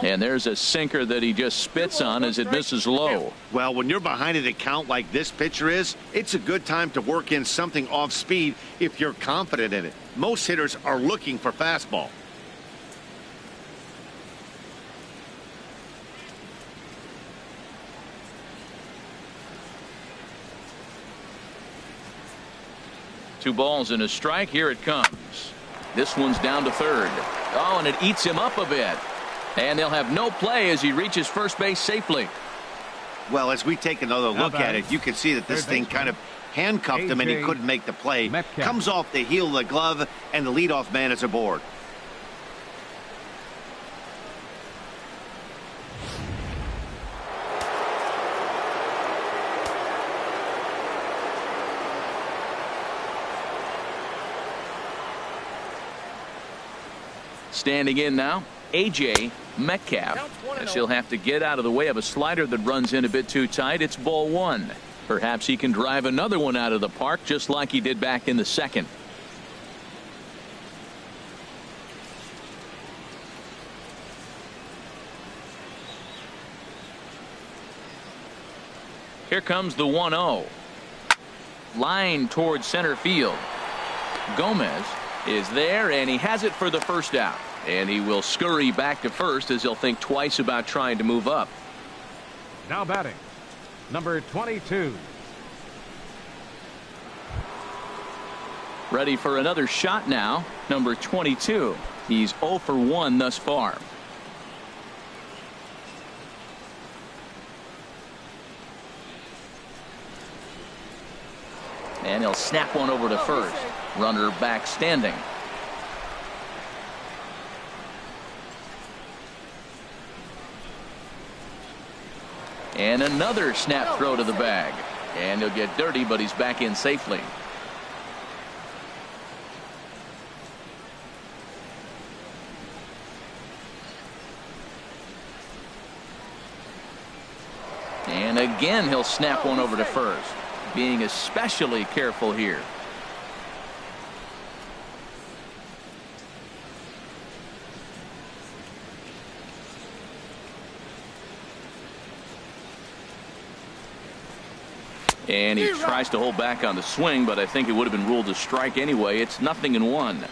And there's a sinker that he just spits on as it misses low. Well, when you're behind an account like this pitcher is, it's a good time to work in something off speed if you're confident in it. Most hitters are looking for fastball. Two balls and a strike. Here it comes. This one's down to third. Oh, and it eats him up a bit. And they'll have no play as he reaches first base safely. Well, as we take another look at it, you can see that this thing kind of handcuffed him and he couldn't make the play. Comes off the heel of the glove, and the leadoff man is aboard. Standing in now, A.J. Metcalf, as he'll have to get out of the way of a slider that runs in a bit too tight. It's ball one. Perhaps he can drive another one out of the park just like he did back in the second. Here comes the 1-0. Line towards center field. Gomez is there, and he has it for the first out. And he will scurry back to first as he'll think twice about trying to move up. Now batting, number 22. Ready for another shot now, number 22. He's 0 for 1 thus far. And he'll snap one over to first. Runner back standing. And another snap throw to the bag. And he'll get dirty, but he's back in safely. And again, he'll snap one over to first. Being especially careful here. And he tries to hold back on the swing, but I think it would have been ruled a strike anyway. It's 0-1.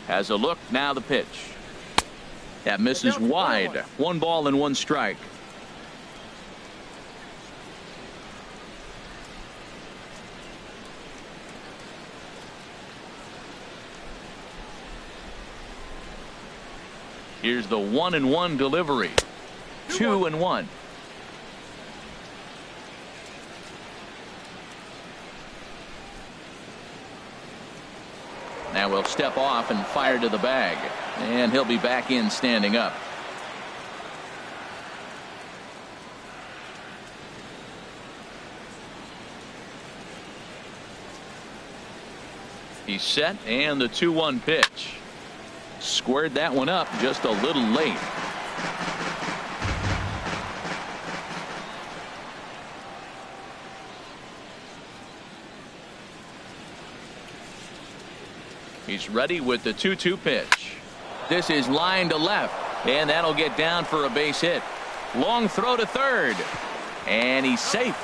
Has a look, now the pitch. That misses wide. 1 ball and 1 strike. Here's the 1-1 delivery. 2-1. Now we'll step off and fire to the bag. And he'll be back in standing up. He's set, and the 2-1 pitch. Squared that one up just a little late. He's ready with the 2-2 pitch. This is line to left, and that'll get down for a base hit. Long throw to third, and he's safe.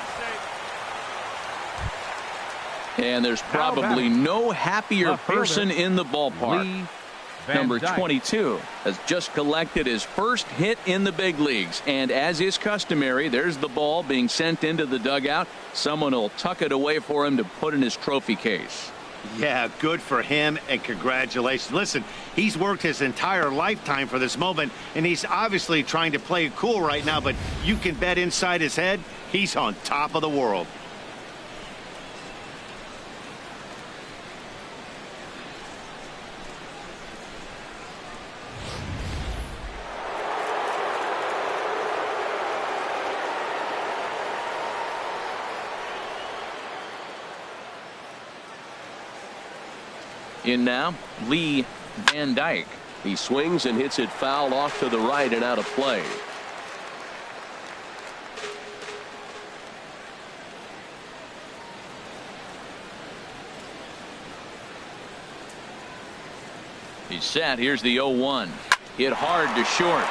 And there's probably no happier person in the ballpark. Number 22 has just collected his first hit in the big leagues, and as is customary, there's the ball being sent into the dugout. Someone will tuck it away for him to put in his trophy case. Yeah, good for him, and congratulations. Listen, he's worked his entire lifetime for this moment, and he's obviously trying to play it cool right now, but you can bet inside his head, he's on top of the world. In now, Lee Van Dyke. He swings and hits it foul off to the right and out of play. He's set. Here's the 0-1. Hit hard to short.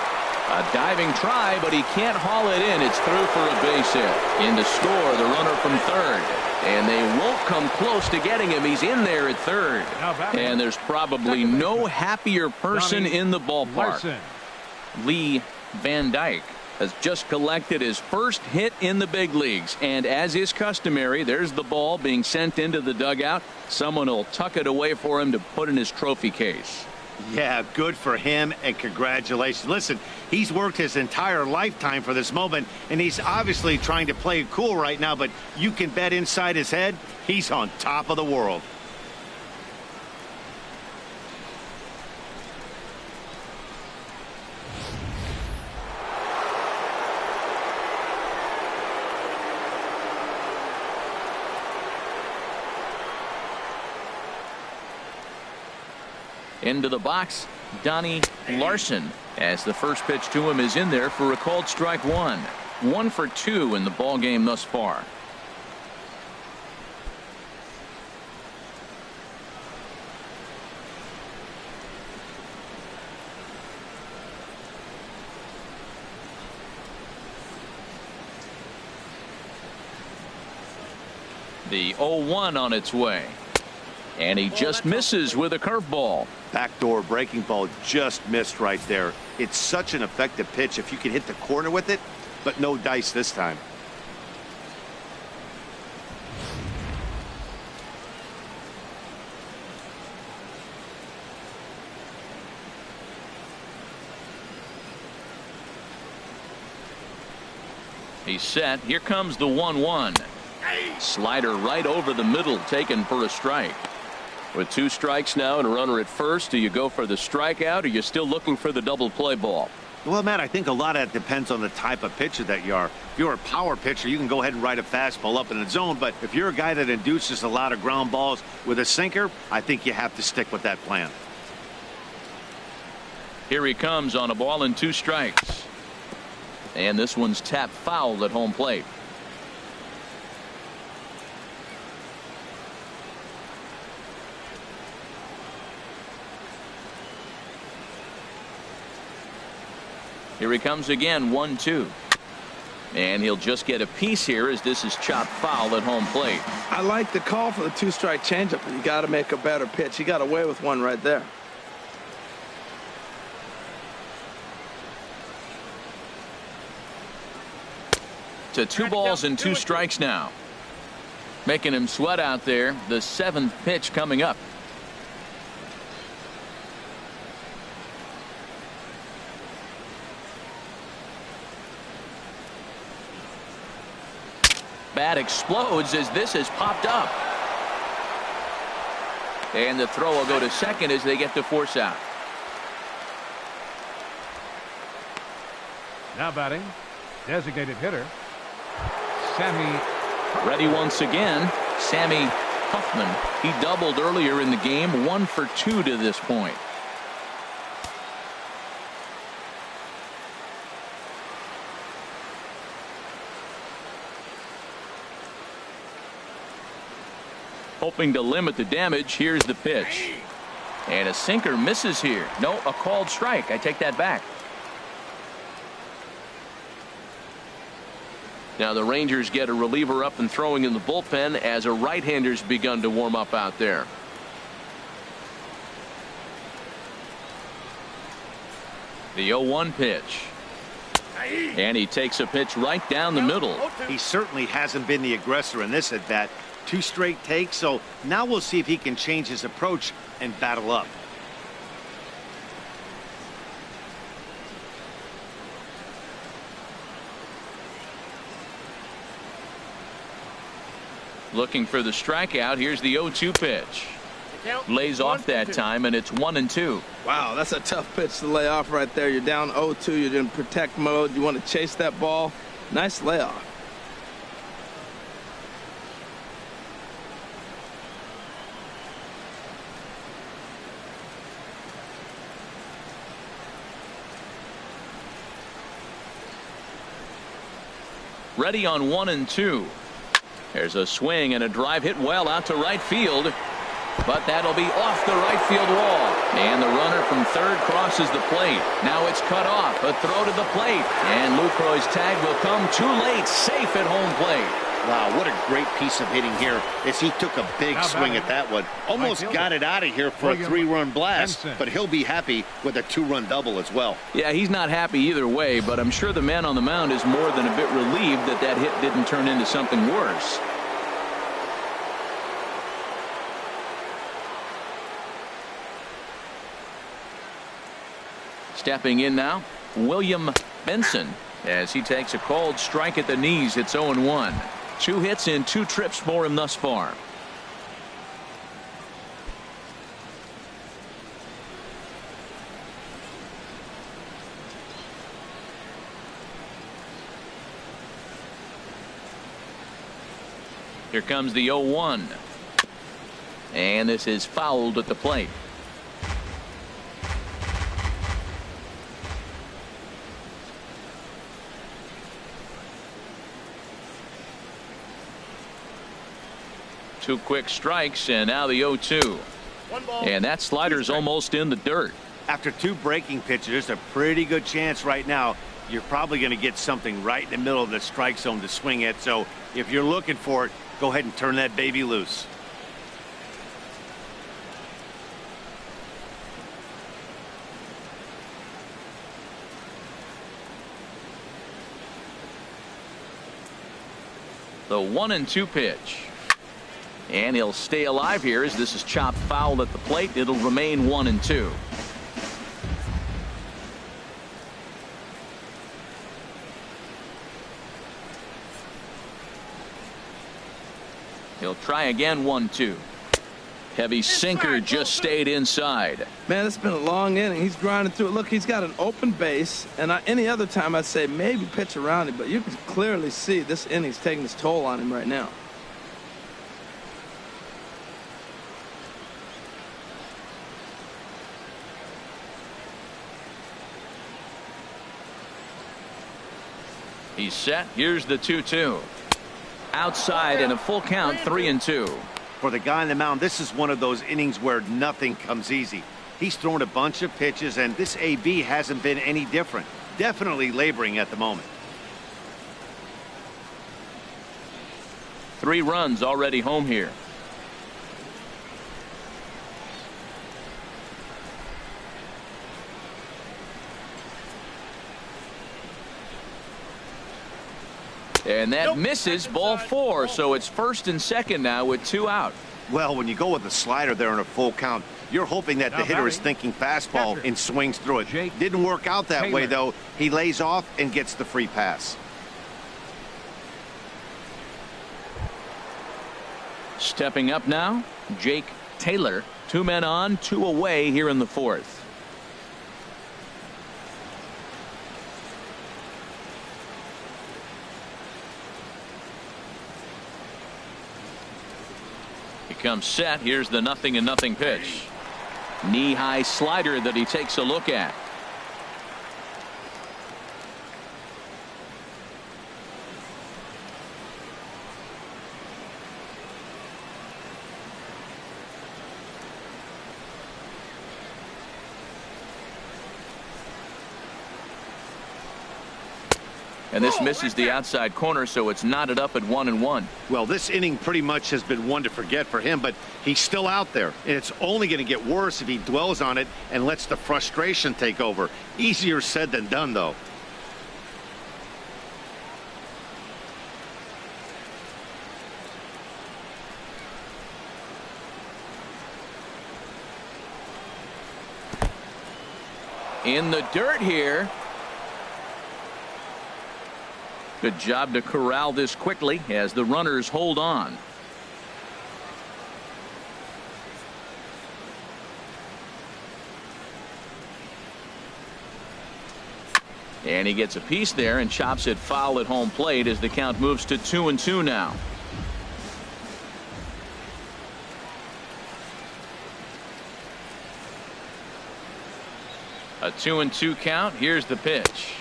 A diving try, but he can't haul it in. It's through for a base hit. In to score, the runner from third. And they won't come close to getting him. He's in there at third. And there's probably no happier person in the ballpark. Lee Van Dyke has just collected his first hit in the big leagues. And as is customary, there's the ball being sent into the dugout. Someone will tuck it away for him to put in his trophy case. Yeah, good for him, and congratulations. Listen, he's worked his entire lifetime for this moment, and he's obviously trying to play it cool right now, but you can bet inside his head, he's on top of the world. Into the box, Donnie Larson, as the first pitch to him is in there for a called strike one. 1 for 2 in the ball game thus far. The 0-1 on its way. And he just misses with a curveball. Backdoor breaking ball just missed right there. It's such an effective pitch if you can hit the corner with it, but no dice this time. He's set. Here comes the 1-1. Slider right over the middle, taken for a strike. With 2 strikes now and a runner at first, do you go for the strikeout, or are you still looking for the double play ball? Well, Matt, I think a lot of that depends on the type of pitcher that you are. If you're a power pitcher, you can go ahead and ride a fastball up in the zone. But if you're a guy that induces a lot of ground balls with a sinker, I think you have to stick with that plan. Here he comes on a ball and 2 strikes. And this one's tapped foul at home plate. Here he comes again, 1-2. And he'll just get a piece here as this is chopped foul at home plate. I like the call for the 2-strike changeup, but you got to make a better pitch. He got away with one right there. To 2 balls and 2 strikes now. Making him sweat out there. The 7th pitch coming up. Bat explodes as this has popped up. And the throw will go to second as they get the force out. Now batting, designated hitter, Sammy. Ready once again, Sammy Huffman. He doubled earlier in the game, 1 for 2 to this point. Hoping to limit the damage. Here's the pitch. And a sinker misses here. No, a called strike. I take that back. Now the Rangers get a reliever up and throwing in the bullpen as a right-hander's begun to warm up out there. The 0-1 pitch. And he takes a pitch right down the middle. He certainly hasn't been the aggressor in this at bat. 2 straight takes, so now we'll see if he can change his approach and battle up. Looking for the strikeout. Here's the 0-2 pitch. Lays off that time, and it's 1-2. Wow, that's a tough pitch to lay off right there. You're down 0-2. You're in protect mode. You want to chase that ball. Nice layoff. Ready on 1-2. There's a swing and a drive hit well out to right field. But that'll be off the right field wall. And the runner from third crosses the plate. Now it's cut off. A throw to the plate. And Lucroy's tag will come too late. Safe at home plate. Wow, what a great piece of hitting here as he took a big swing at that one. Almost got it out of here for a 3-run blast, but he'll be happy with a 2-run double as well. Yeah, he's not happy either way, but I'm sure the man on the mound is more than a bit relieved that that hit didn't turn into something worse. Stepping in now, William Benson, as he takes a called strike at the knees. It's 0-1. 2 hits in 2 trips for him thus far. Here comes the 0-1. And this is fouled at the plate. 2 quick strikes, and now the 0-2. And that slider's almost in the dirt. After 2 breaking pitches, there's a pretty good chance right now you're probably going to get something right in the middle of the strike zone to swing at. So if you're looking for it, go ahead and turn that baby loose. The 1-2 pitch. And he'll stay alive here as this is chopped foul at the plate. It'll remain 1-2. He'll try again. 1-2. Heavy sinker just stayed inside. Man, it's been a long inning. He's grinding through it. Look, he's got an open base, and any other time I'd say maybe pitch around him, but you can clearly see this inning's taking its toll on him right now. He's set. Here's the 2-2. Outside and a full count. 3-2. For the guy on the mound, this is one of those innings where nothing comes easy. He's thrown a bunch of pitches, and this AB hasn't been any different. Definitely laboring at the moment. 3 runs already home here. And that misses. Ball 4. So it's first and second now with 2 out. Well, when you go with the slider there in a full count, you're hoping that the hitter is thinking fastball and swings through it. Didn't work out that way, though. He lays off and gets the free pass. Stepping up now, Jake Taylor. 2 men on, 2 away here in the 4th. Comes set. Here's the 0-0 pitch. Knee-high slider that he takes a look at. And this misses the outside corner, so it's knotted up at 1-1. Well, this inning pretty much has been one to forget for him, but he's still out there. And it's only going to get worse if he dwells on it and lets the frustration take over. Easier said than done, though. In the dirt here. Good job to corral this quickly as the runners hold on. And he gets a piece there and chops it foul at home plate as the count moves to 2-2 now. A 2-2 count. Here's the pitch.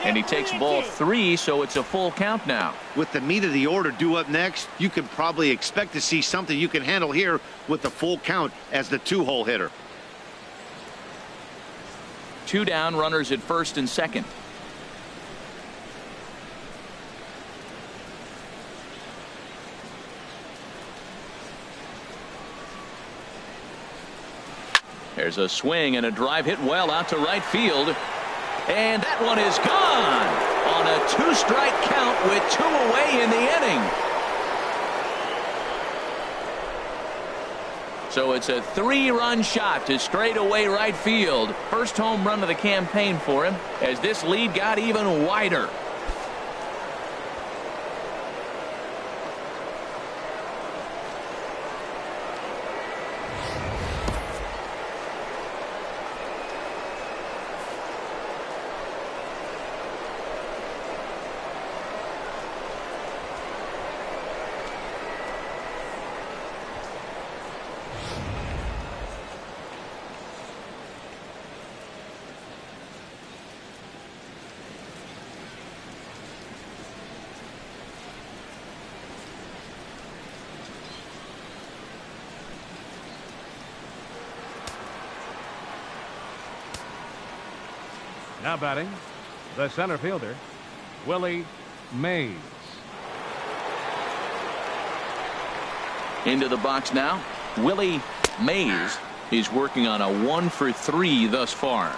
And he takes ball 3, so it's a full count now. With the meat of the order due up next, you can probably expect to see something you can handle here with the full count as the 2-hole hitter. 2 down, runners at first and second. There's a swing and a drive hit well out to right field. And that one is gone on a 2-strike count with 2 away in the inning. So it's a 3-run shot to straightaway right field. First home run of the campaign for him as this lead got even wider. Now batting, the center fielder, Willie Mays. Into the box now, Willie Mays. He's working on a 1-for-3 thus far.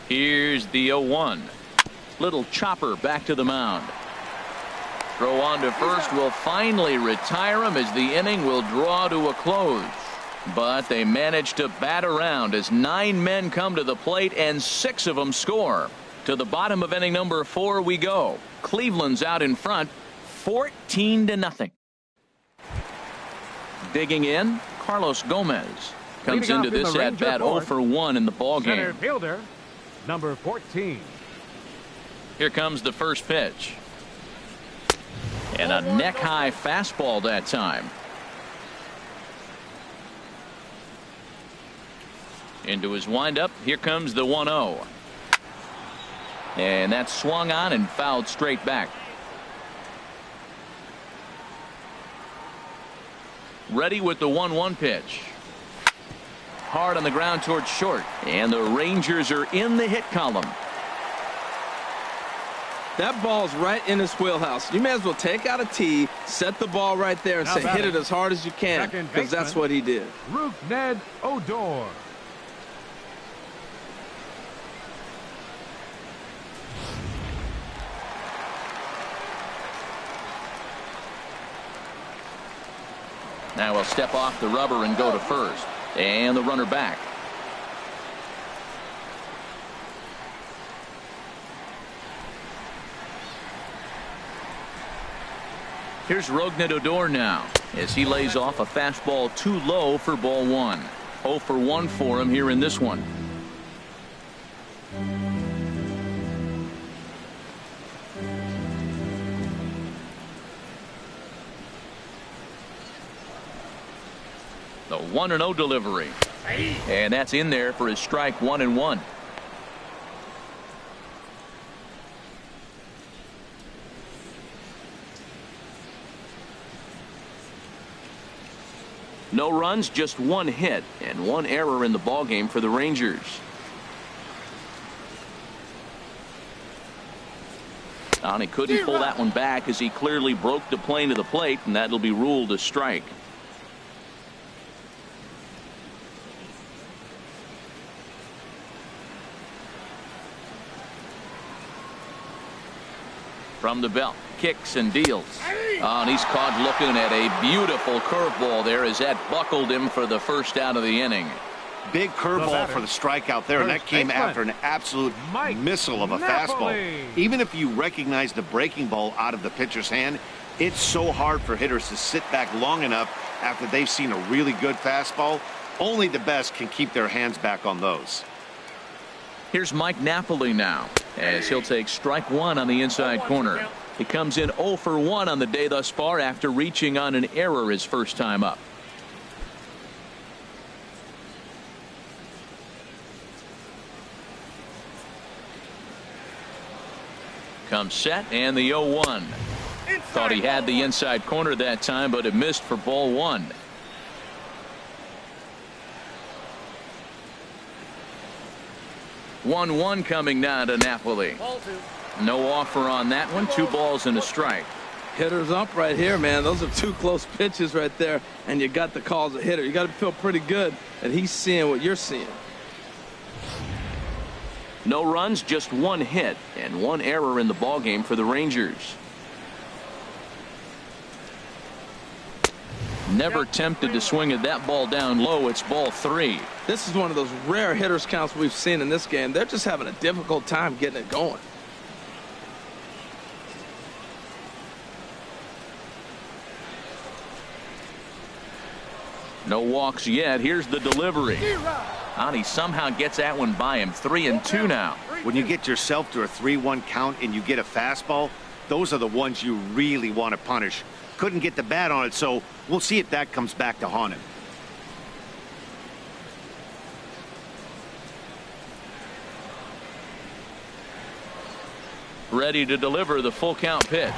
Here's the 0-1. Little chopper back to the mound. Throw on to first will finally retire him as the inning will draw to a close. But they manage to bat around as 9 men come to the plate and 6 of them score. To the bottom of inning number 4 we go. Cleveland's out in front 14-0. Digging in, Carlos Gomez comes into this at bat 0-for-1 in the ball game. Center fielder, number 14. Here comes the first pitch. And a neck-high fastball that time. Into his windup. Here comes the 1-0. And that's swung on and fouled straight back. Ready with the 1-1 pitch. Hard on the ground towards short. And the Rangers are in the hit column. That ball's right in his wheelhouse. You may as well take out a tee, set the ball right there, and say hit it as hard as you can, because that's what he did. Rougned Odor. Now he'll step off the rubber and go to first. And the runner back. Here's Rougned Odor now as he lays off a fastball too low for ball 1. 0-for-1 for him here in this one. The 1-0 delivery. And that's in there for his strike 1-1. No runs, just 1 hit and 1 error in the ballgame for the Rangers. And he couldn't pull that one back as he clearly broke the plane of the plate, and that'll be ruled a strike. From the belt, kicks and deals. Oh, and he's caught looking at a beautiful curveball there as that buckled him for the first out of the inning. Big curveball for the strikeout there, and that came after an absolute missile of a fastball. Even if you recognize the breaking ball out of the pitcher's hand, it's so hard for hitters to sit back long enough after they've seen a really good fastball. Only the best can keep their hands back on those. Here's Mike Napoli now as he'll take strike 1 on the inside corner. He comes in 0-for-1 on the day thus far after reaching on an error his first time up. Comes set and the 0-1. Thought he had the inside corner that time, but it missed for ball 1. One coming now to Napoli. No offer on that one. 2 balls and a strike. Hitters up right here, man. Those are 2 close pitches right there, and you got the call as a hitter. You got to feel pretty good that he's seeing what you're seeing. No runs, just 1 hit and 1 error in the ballgame for the Rangers. Never tempted to swing at that ball down low. It's ball 3. This is one of those rare hitters counts we've seen in this game. They're just having a difficult time getting it going. No walks yet. Here's the delivery. And he somehow gets that one by him. 3-2 now. When you get yourself to a 3-1 count and you get a fastball, those are the ones you really want to punish. Couldn't get the bat on it, so we'll see if that comes back to haunt him. ready to deliver the full count pitch.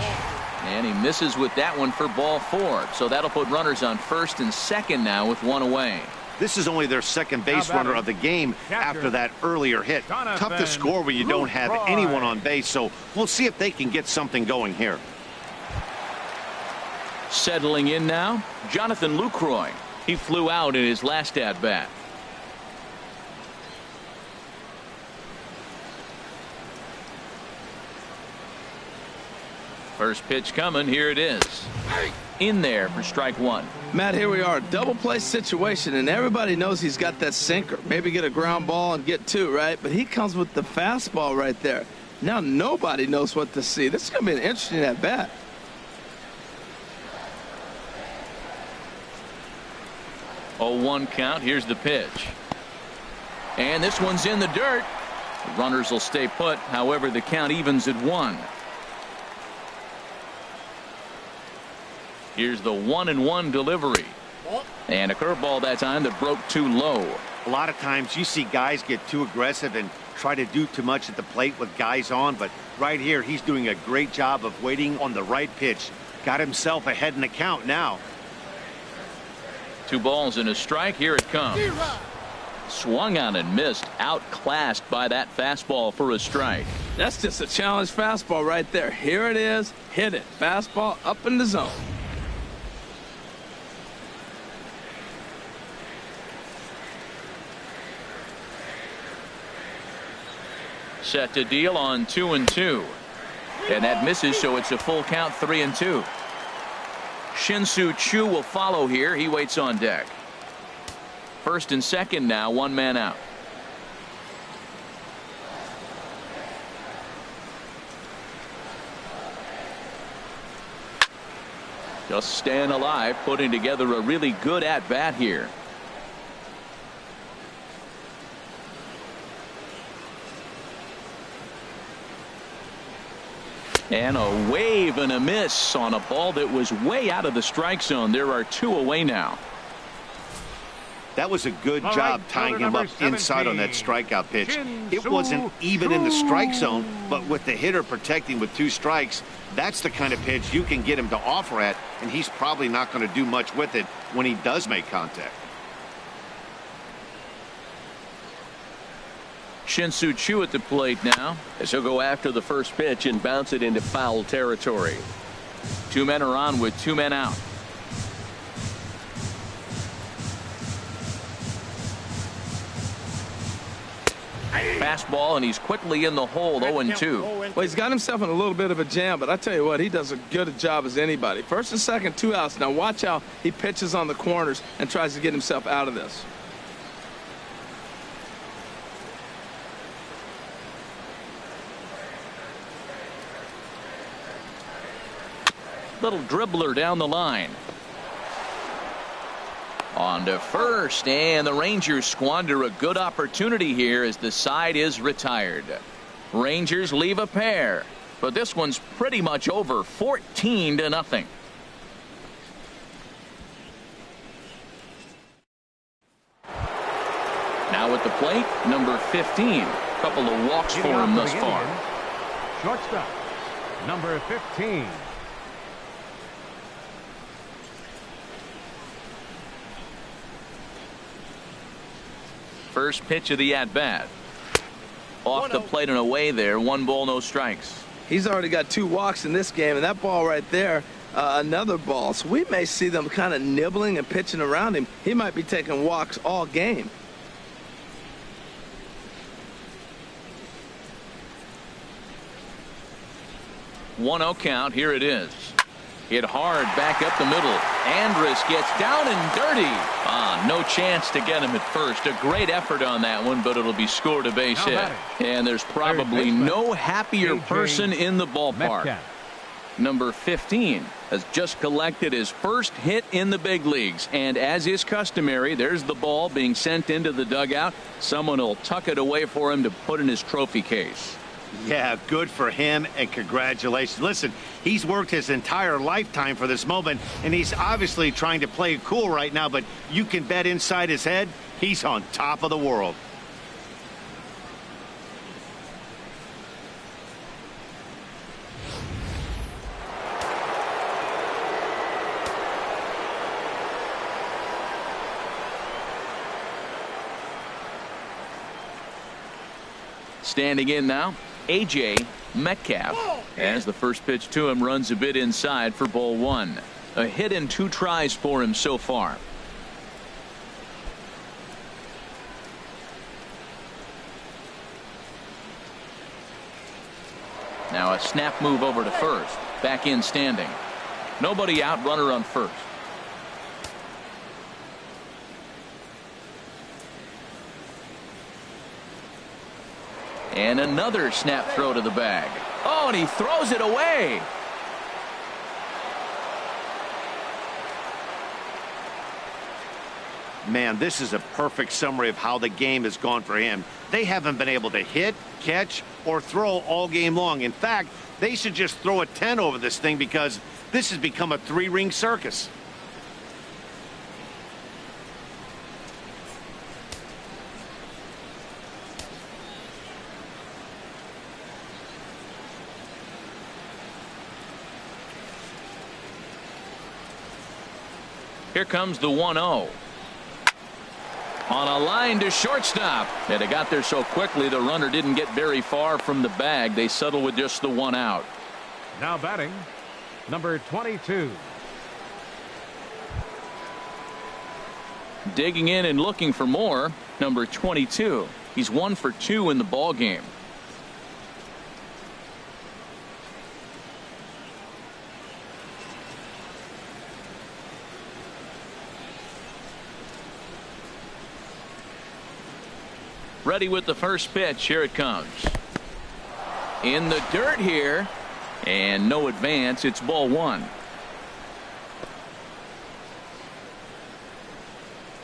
And he misses with that one for ball 4. So that'll put runners on first and second now with one away. This is only their second base runner of the game after that earlier hit. Tough to score when you don't have anyone on base, so we'll see if they can get something going here. Settling in now, Jonathan Lucroy. He flew out in his last at-bat. First pitch coming. Here it is. In there for strike 1. Matt, here we are, double play situation, and everybody knows he's got that sinker. Maybe get a ground ball and get 2, right? But he comes with the fastball right there. Now nobody knows what to see. This is going to be an interesting at bat. Oh, 1 count. Here's the pitch. And this one's in the dirt. The runners will stay put. However, the count evens at 1. Here's the 1-1 delivery. And a curveball that time that broke too low. A lot of times you see guys get too aggressive and try to do too much at the plate with guys on, but right here he's doing a great job of waiting on the right pitch. Got himself ahead in the count now. 2 balls and a strike. Here it comes. Swung on and missed. Outclassed by that fastball for a strike. That's just a challenge fastball right there. Here it is. Hit it. Fastball up in the zone. Set to deal on 2-2. And that misses, so it's a full count, 3-2. Shin-Soo Choo will follow here. He waits on deck. First and second now, 1 man out. Just staying alive, putting together a really good at-bat here. And a wave and a miss on a ball that was way out of the strike zone. There are 2 away now. That was a good job tying him up inside on that strikeout pitch. It wasn't even in the strike zone, but with the hitter protecting with 2 strikes, that's the kind of pitch you can get him to offer at, and he's probably not going to do much with it when he does make contact. Shin-Soo Choo at the plate now, as he'll go after the first pitch and bounce it into foul territory. 2 men are on with 2 men out. Fastball, and he's quickly in the hole. 0-2. Well, he's got himself in a little bit of a jam, but I tell you what, he does as good a job as anybody. First and second, 2 outs. Now watch how he pitches on the corners and tries to get himself out of this. Little dribbler down the line. On to first, and the Rangers squander a good opportunity here as the side is retired. Rangers leave a pair, but this one's pretty much over, 14-0. Now at the plate, number 15. Couple of walks for him thus far. Shortstop, number 15. First pitch of the at-bat. Off the plate and away there. 1 ball, no strikes. He's already got 2 walks in this game, and that ball right there, another ball. So we may see them kind of nibbling and pitching around him. He might be taking walks all game. One 0 count. Here it is. Hit hard back up the middle. Andrus gets down and dirty. No chance to get him at first. A great effort on that one, but it'll be scored a base hit. And there's probably no happier person in the ballpark. Number 15 has just collected his first hit in the big leagues. And as is customary, there's the ball being sent into the dugout. Someone will tuck it away for him to put in his trophy case. Yeah, good for him, and congratulations. Listen, he's worked his entire lifetime for this moment, and he's obviously trying to play it cool right now, but you can bet inside his head, he's on top of the world. Standing in now, A.J. Metcalf, as the first pitch to him runs a bit inside for ball one. A hit in 2 tries for him so far. Now a snap move over to first. Back in standing. Nobody out, runner on first. And another snap throw to the bag. Oh, and he throws it away. Man, this is a perfect summary of how the game has gone for him. They haven't been able to hit, catch, or throw all game long. In fact, they should just throw a 10 over this thing because this has become a 3-ring circus. Here comes the 1-0. On a line to shortstop. And it got there so quickly the runner didn't get very far from the bag. They settle with just the 1 out. Now batting, number 22. Digging in and looking for more, number 22. He's 1 for 2 in the ball game. Ready with the first pitch. Here it comes. In the dirt here. And no advance. It's ball one.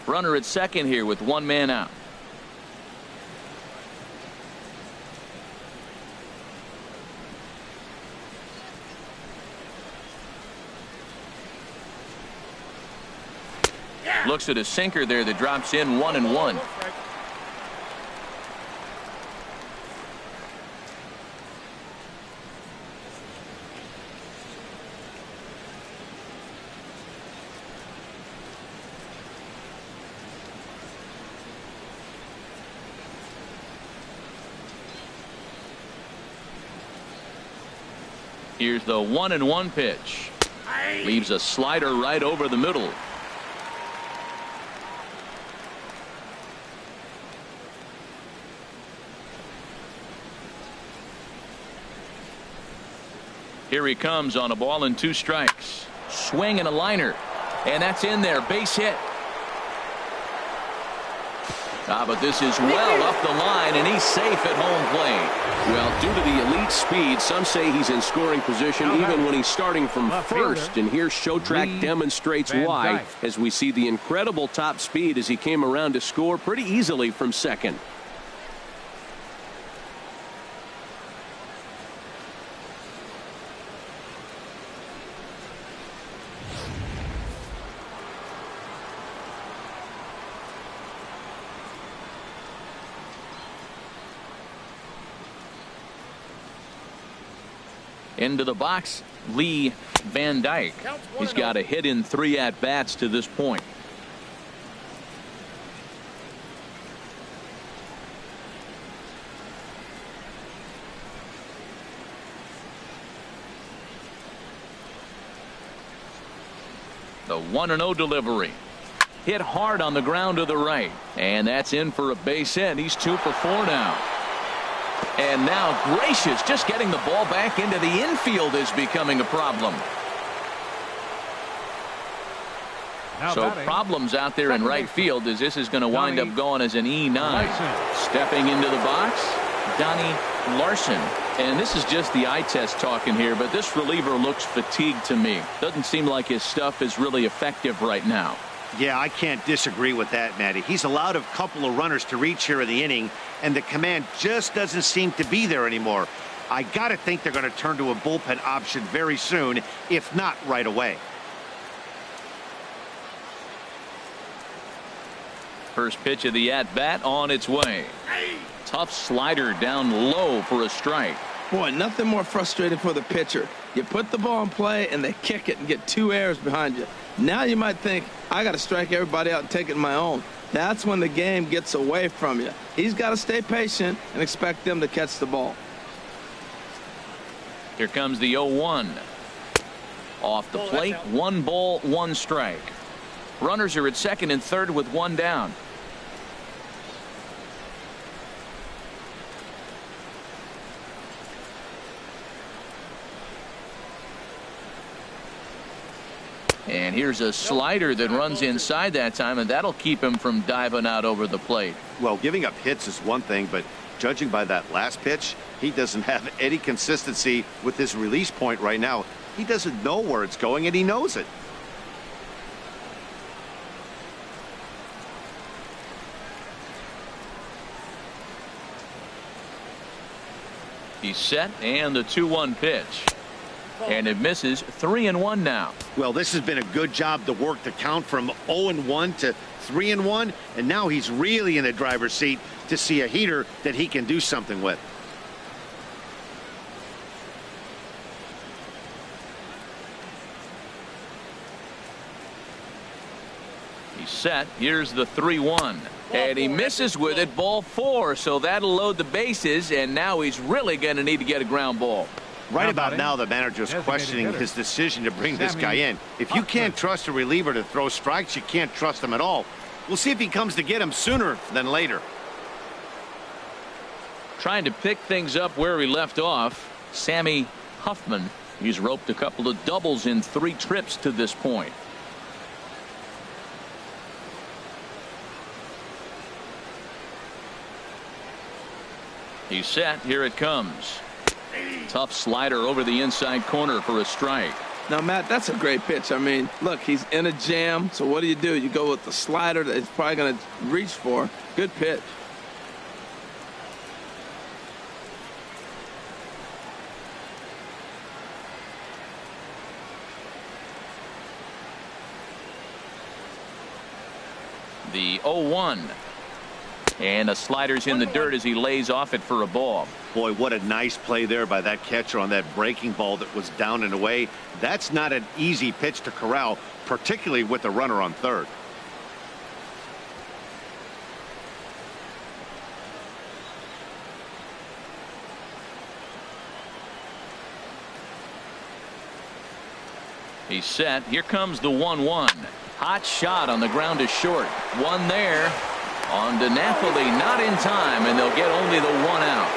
Runner at second here with 1 man out. Looks at a sinker there that drops in 1-1. Here's the 1-1 pitch. Leaves a slider right over the middle. Here he comes on a ball and 2 strikes. Swing and a liner. And that's in there. Base hit. But this is well up the line, and he's safe at home plate. Well, due to the elite speed, some say he's in scoring position even when he's starting from first. And here Showtrack demonstrates why, as we see the incredible top speed as he came around to score pretty easily from second. Into the box, Lee Van Dyke. He's got a hit in 3 at-bats to this point. The 1-0 delivery. Hit hard on the ground to the right. And that's in for a base hit. He's 2 for 4 now. And now Gracious, just getting the ball back into the infield is becoming a problem. So problems out there in right field as this is going to wind up going as an E9. Stepping into the box, Donnie Larson. And this is just the eye test talking here, but this reliever looks fatigued to me. Doesn't seem like his stuff is really effective right now. Yeah, I can't disagree with that, Matty. He's allowed a couple of runners to reach here in the inning, and the command just doesn't seem to be there anymore. I got to think they're going to turn to a bullpen option very soon, if not right away. First pitch of the at-bat on its way. Tough slider down low for a strike. Boy, nothing more frustrating for the pitcher. You put the ball in play and they kick it and get 2 errors behind you. Now you might think, I got to strike everybody out and take it in my own. That's when the game gets away from you. He's got to stay patient and expect them to catch the ball. Here comes the 0-1. Off the plate, 1 ball, 1 strike. Runners are at second and third with 1 down. And here's a slider that runs inside that time, and that'll keep him from diving out over the plate. Well, giving up hits is one thing, but judging by that last pitch, he doesn't have any consistency with his release point right now. He doesn't know where it's going, and he knows it. He's set, and the 2-1 pitch. And it misses. 3-1 now. Well, this has been a good job to work the count from 0-1 to 3-1, and now he's really in the driver's seat to see a heater that he can do something with. He's set. Here's the 3-1. And he misses with it. Ball 4. So that'll load the bases, and now he's really going to need to get a ground ball. Right about now, the manager's questioning his decision to bring this guy in. If you can't trust a reliever to throw strikes, you can't trust him at all. We'll see if he comes to get him sooner than later. Trying to pick things up where he left off, Sammy Huffman. He's roped a couple of doubles in 3 trips to this point. He's set. Here it comes. Tough slider over the inside corner for a strike. Now, Matt, that's a great pitch. I mean, look, he's in a jam. So what do? You go with the slider that he's probably going to reach for. Good pitch. The 0-1. And a slider's in the dirt as he lays off it for a ball. Boy, what a nice play there by that catcher on that breaking ball that was down and away. That's not an easy pitch to corral, particularly with the runner on third. He's set. Here comes the 1-1. Hot shot on the ground is short. One there. On to Napoli, not in time, and they'll get only the 1 out.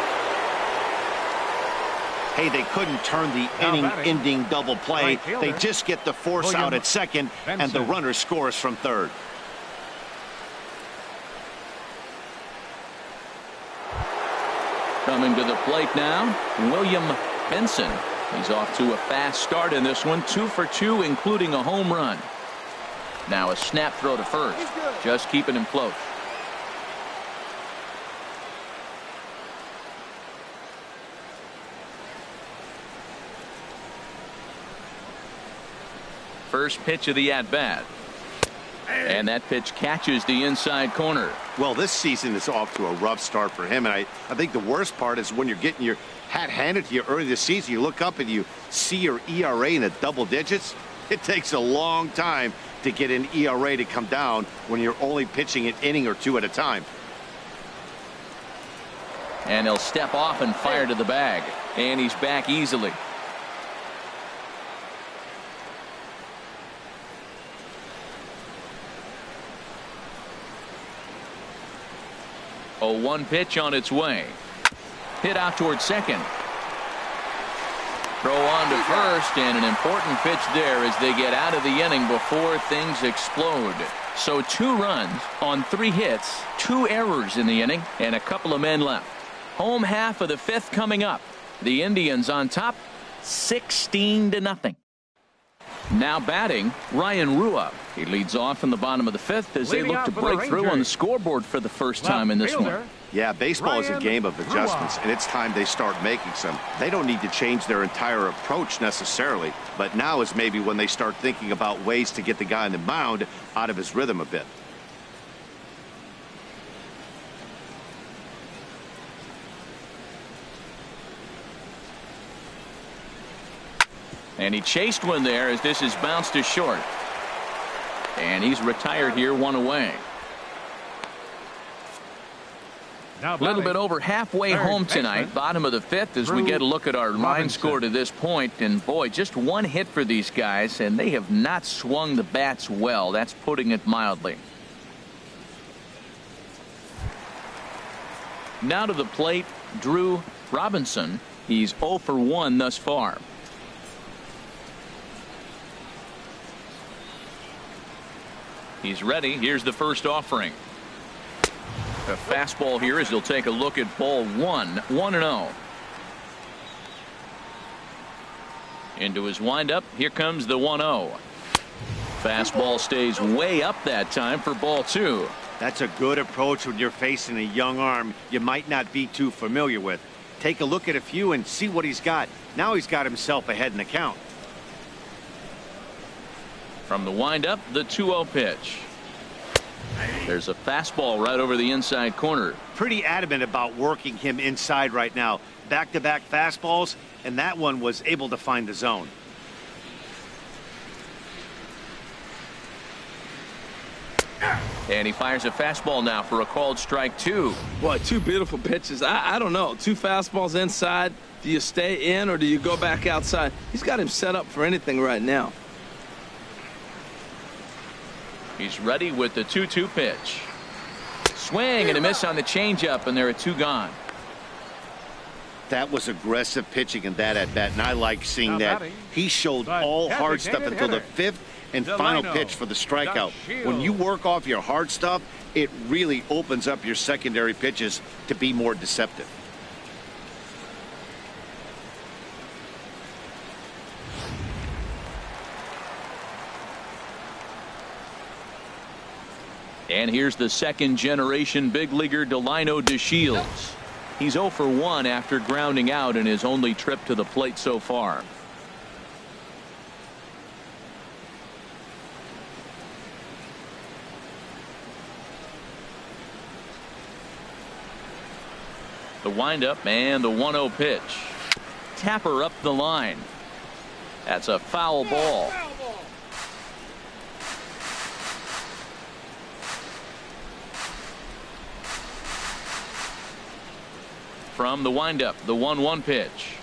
Hey, they couldn't turn the inning-ending double play. They just get the force out at second, and the runner scores from third. Coming to the plate now, William Benson. He's off to a fast start in this one, 2 for 2, including a home run. Now a snap throw to first, just keeping him close. First pitch of the at-bat. And that pitch catches the inside corner. Well, this season is off to a rough start for him, and I think the worst part is when you're getting your hat handed to you early this season, you look up and you see your ERA in the double digits. It takes a long time to get an ERA to come down when you're only pitching an inning or 2 at a time. And he'll step off and fire to the bag. And he's back easily. A 1 pitch on its way. Hit out towards second. Throw on to first, and an important pitch there as they get out of the inning before things explode. So 2 runs on 3 hits, 2 errors in the inning, and a couple of men left. Home half of the 5th coming up. The Indians on top, 16-0. Now batting, Ryan Rua. He leads off in the bottom of the 5th as they look to break through on the scoreboard for the first time in this one. Yeah, baseball is a game of adjustments, and it's time they start making some. They don't need to change their entire approach necessarily, but now is maybe when they start thinking about ways to get the guy on the mound out of his rhythm a bit. And he chased one there as this is bounced to short. And he's retired here, 1 away. Now A little bit over halfway home baseman, tonight, bottom of the fifth, as we get a look at our line Robinson. score to this point. And boy, just one hit for these guys, and they have not swung the bats well. That's putting it mildly. Now to the plate, Drew Robinson. He's 0 for 1 thus far. He's ready. Here's the first offering. A fastball here as he'll take a look at ball 1-0. Into his windup. Here comes the 1-0. Fastball stays way up that time for ball 2. That's a good approach when you're facing a young arm you might not be too familiar with. Take a look at a few and see what he's got. Now he's got himself ahead in the count. From the windup, the 2-0 pitch. There's a fastball right over the inside corner. Pretty adamant about working him inside right now. Back-to-back fastballs, and that one was able to find the zone. And he fires a fastball now for a called strike 2. Boy, two beautiful pitches. I don't know. Two fastballs inside. Do you stay in or do you go back outside? He's got him set up for anything right now. He's ready with the 2-2 pitch. Swing and a miss on the changeup, and there are 2 gone. That was aggressive pitching in that at-bat, and I like seeing Now that. batting, He showed the all hard stuff designated until the hitter, 5th and final Delino pitch for the strikeout. DeShields. When you work off your hard stuff, it really opens up your secondary pitches to be more deceptive. And here's the second generation big leaguer Delino DeShields. He's 0 for 1 after grounding out in his only trip to the plate so far. The windup and the 1-0 pitch. Tapper up the line. That's a foul ball. From the windup, the 1-1 pitch.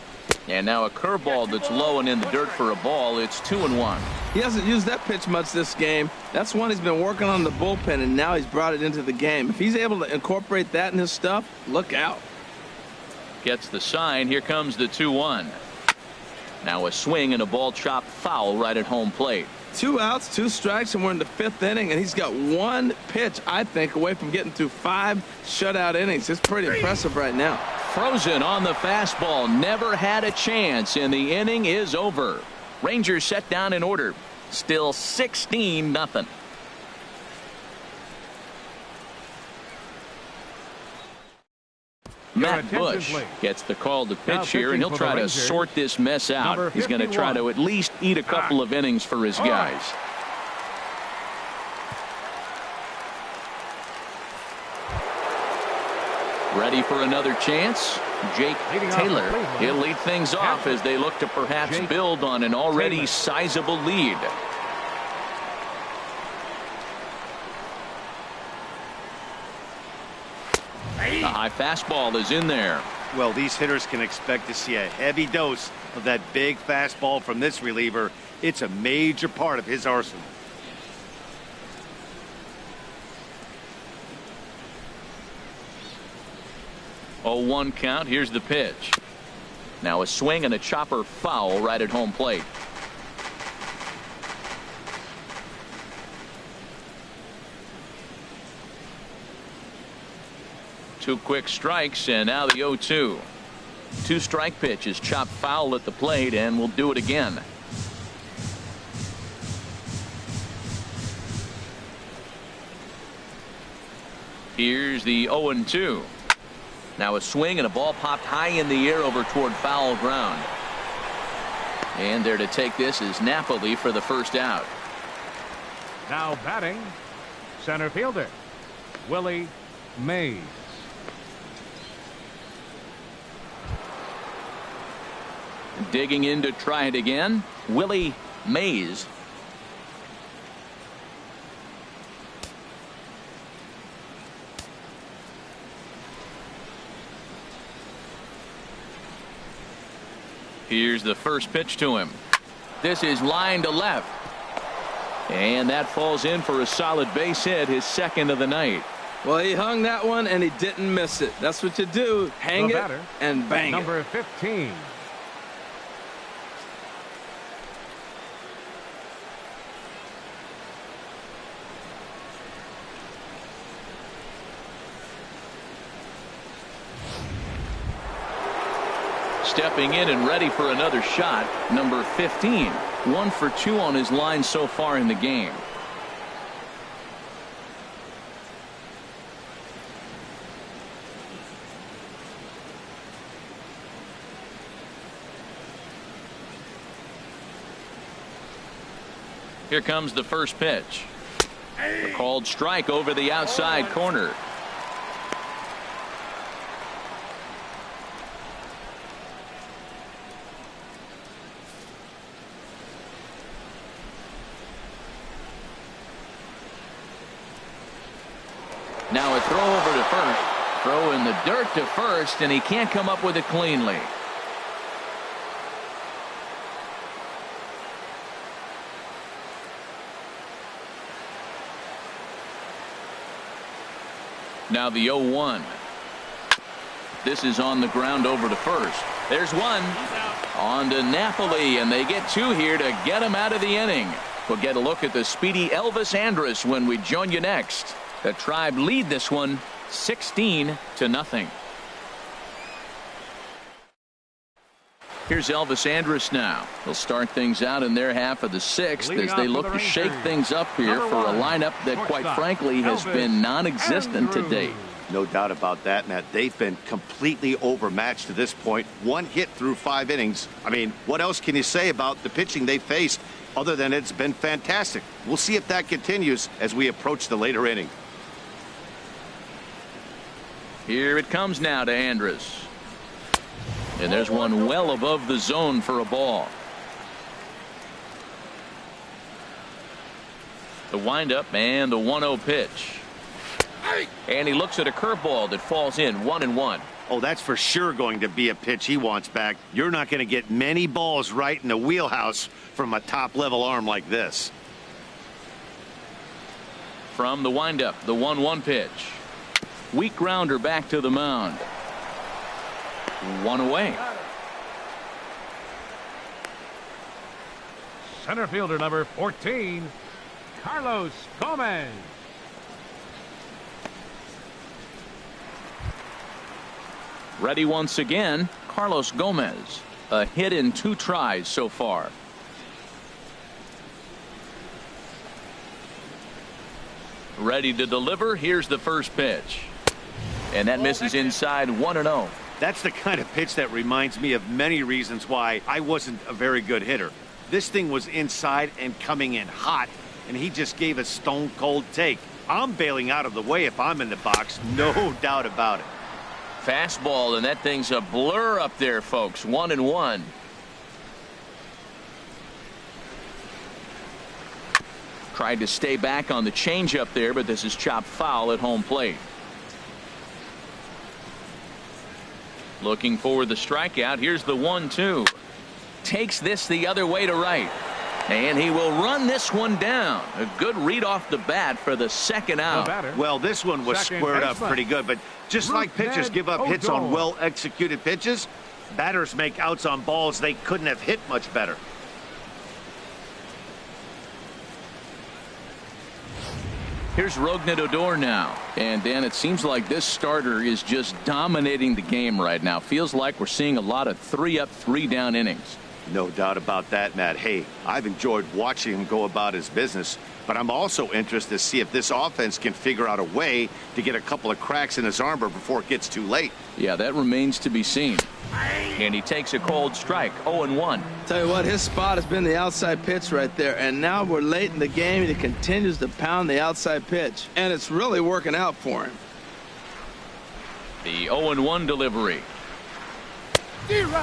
And now a curveball that's low and in the dirt for a ball. It's 2-1. He hasn't used that pitch much this game. That's one he's been working on in the bullpen, and now he's brought it into the game. If he's able to incorporate that in his stuff, look out. Gets the sign. Here comes the 2-1. Now a swing and a ball chopped foul right at home plate. 2 outs, 2 strikes, and we're in the 5th inning, and he's got 1 pitch, I think, away from getting through 5 shutout innings. It's pretty impressive right now. Frozen on the fastball. Never had a chance, and the inning is over. Rangers set down in order. Still 16-0. Matt Bush gets the call to pitch here, and he'll try to sort this mess out. He's going to try to at least eat a couple of innings for his guys. Ready for another chance? Jake Taylor. He'll lead things off as they look to perhaps build on an already sizable lead. The high fastball is in there. Well, these hitters can expect to see a heavy dose of that big fastball from this reliever. It's a major part of his arsenal. Oh, 1 count. Here's the pitch. Now a swing and a chopper foul right at home plate. Two quick strikes, and now the 0-2. 2 strike pitch is chopped foul at the plate, and we'll do it again. Here's the 0-2. Now a swing and a ball popped high in the air over toward foul ground. And there to take this is Napoli for the first out. Now batting, center fielder, Willie Mays. Digging in to try it again, Willie Mays. Here's the first pitch to him. This is line to left. And that falls in for a solid base hit, his second of the night. Well, he hung that one and he didn't miss it. That's what you do. Hang it and bang it. Number 15. Stepping in and ready for another shot, number 15. 1 for 2 on his line so far in the game. Here comes the first pitch. A called strike over the outside corner. Now a throw over to first. Throw in the dirt to first, and he can't come up with it cleanly. Now the 0-1. This is on the ground over to first. There's one. On to Napoli, and they get 2 here to get him out of the inning. We'll get a look at the speedy Elvis Andrus when we join you next. The Tribe lead this one 16-0. Here's Elvis Andrus now. They'll start things out in their half of the 6th as they look to shake things up here for a lineup that, quite frankly, has been non-existent to date. No doubt about that, Matt. They've been completely overmatched to this point. 1 hit through 5 innings. I mean, what else can you say about the pitching they faced other than it's been fantastic? We'll see if that continues as we approach the later inning. Here it comes now to Andrus. And there's one well above the zone for a ball. The windup and the 1-0 pitch. And he looks at a curveball that falls in 1-1. Oh, that's for sure going to be a pitch he wants back. You're not going to get many balls right in the wheelhouse from a top-level arm like this. From the windup, the 1-1 pitch. Weak grounder back to the mound. 1 away. Center fielder number 14, Carlos Gomez. Ready once again, Carlos Gomez. A hit in 2 tries so far. Ready to deliver. Here's the first pitch. And that misses inside 1-0. That's the kind of pitch that reminds me of many reasons why I wasn't a very good hitter. This thing was inside and coming in hot, and he just gave a stone-cold take. I'm bailing out of the way if I'm in the box, no doubt about it. Fastball, and that thing's a blur up there, folks. 1-1. Tried to stay back on the changeup there, but this is chopped foul at home plate. Looking for the strikeout. Here's the 1-2. Takes this the other way to right. And he will run this one down. A good read off the bat for the second out. Well, this one was squared up pretty good, but just like pitchers give up hits on well-executed pitches, batters make outs on balls they couldn't have hit much better. Here's Rougned Odor now. And, Dan, it seems like this starter is just dominating the game right now. Feels like we're seeing a lot of 3-up, 3-down innings. No doubt about that, Matt. Hey, I've enjoyed watching him go about his business, but I'm also interested to see if this offense can figure out a way to get a couple of cracks in his armor before it gets too late. Yeah, that remains to be seen. And he takes a cold strike. 0-1. Tell you what, his spot has been the outside pitch right there, and now we're late in the game and he continues to pound the outside pitch, and it's really working out for him. The 0-1 delivery.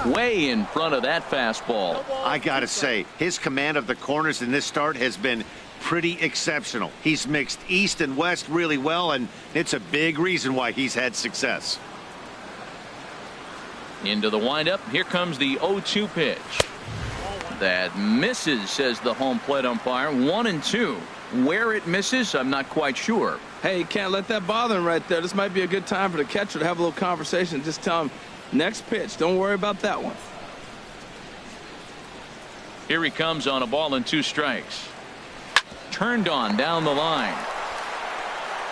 Way in front of that fastball. I gotta say, his command of the corners in this start has been pretty exceptional. He's mixed east and west really well, and it's a big reason why he's had success. Into the windup. Here comes the 0-2 pitch. That misses, says the home plate umpire. 1-2. Where it misses, I'm not quite sure. Hey, you can't let that bother him right there. This might be a good time for the catcher to have a little conversation. Just tell him, next pitch. Don't worry about that one. Here he comes on a ball and 2 strikes. Turned on down the line.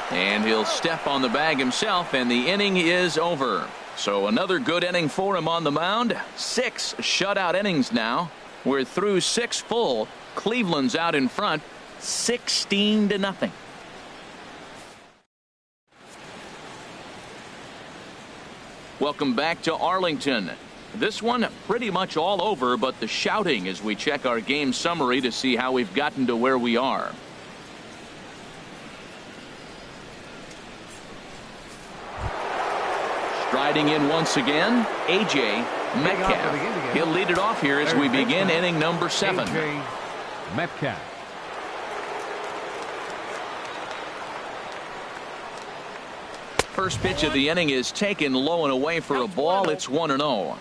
And he'll step on the bag himself, and the inning is over. So another good inning for him on the mound. 6 shutout innings now. We're through 6 full. Cleveland's out in front, 16-0. Welcome back to Arlington. This one pretty much all over, but the shouting as we check our game summary to see how we've gotten to where we are. Striding in once again, A.J. Metcalf. He'll lead it off here as we begin inning number 7. A.J. Metcalf. First pitch of the inning is taken low and away for a ball. It's 1-0.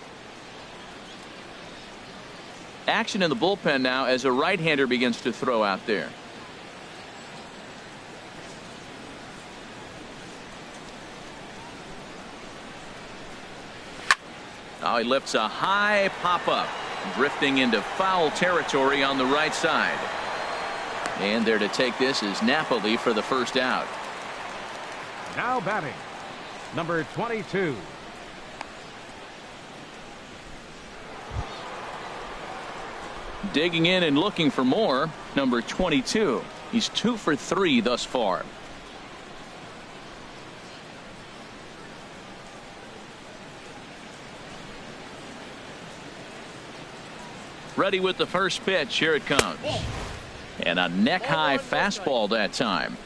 Action in the bullpen now as a right-hander begins to throw out there. Now he lifts a high pop-up, drifting into foul territory on the right side. And there to take this is Napoli for the first out. Now batting, number 22. Digging in and looking for more, number 22. He's 2 for 3 thus far. Ready with the first pitch. Here it comes. And a neck-high fastball that time.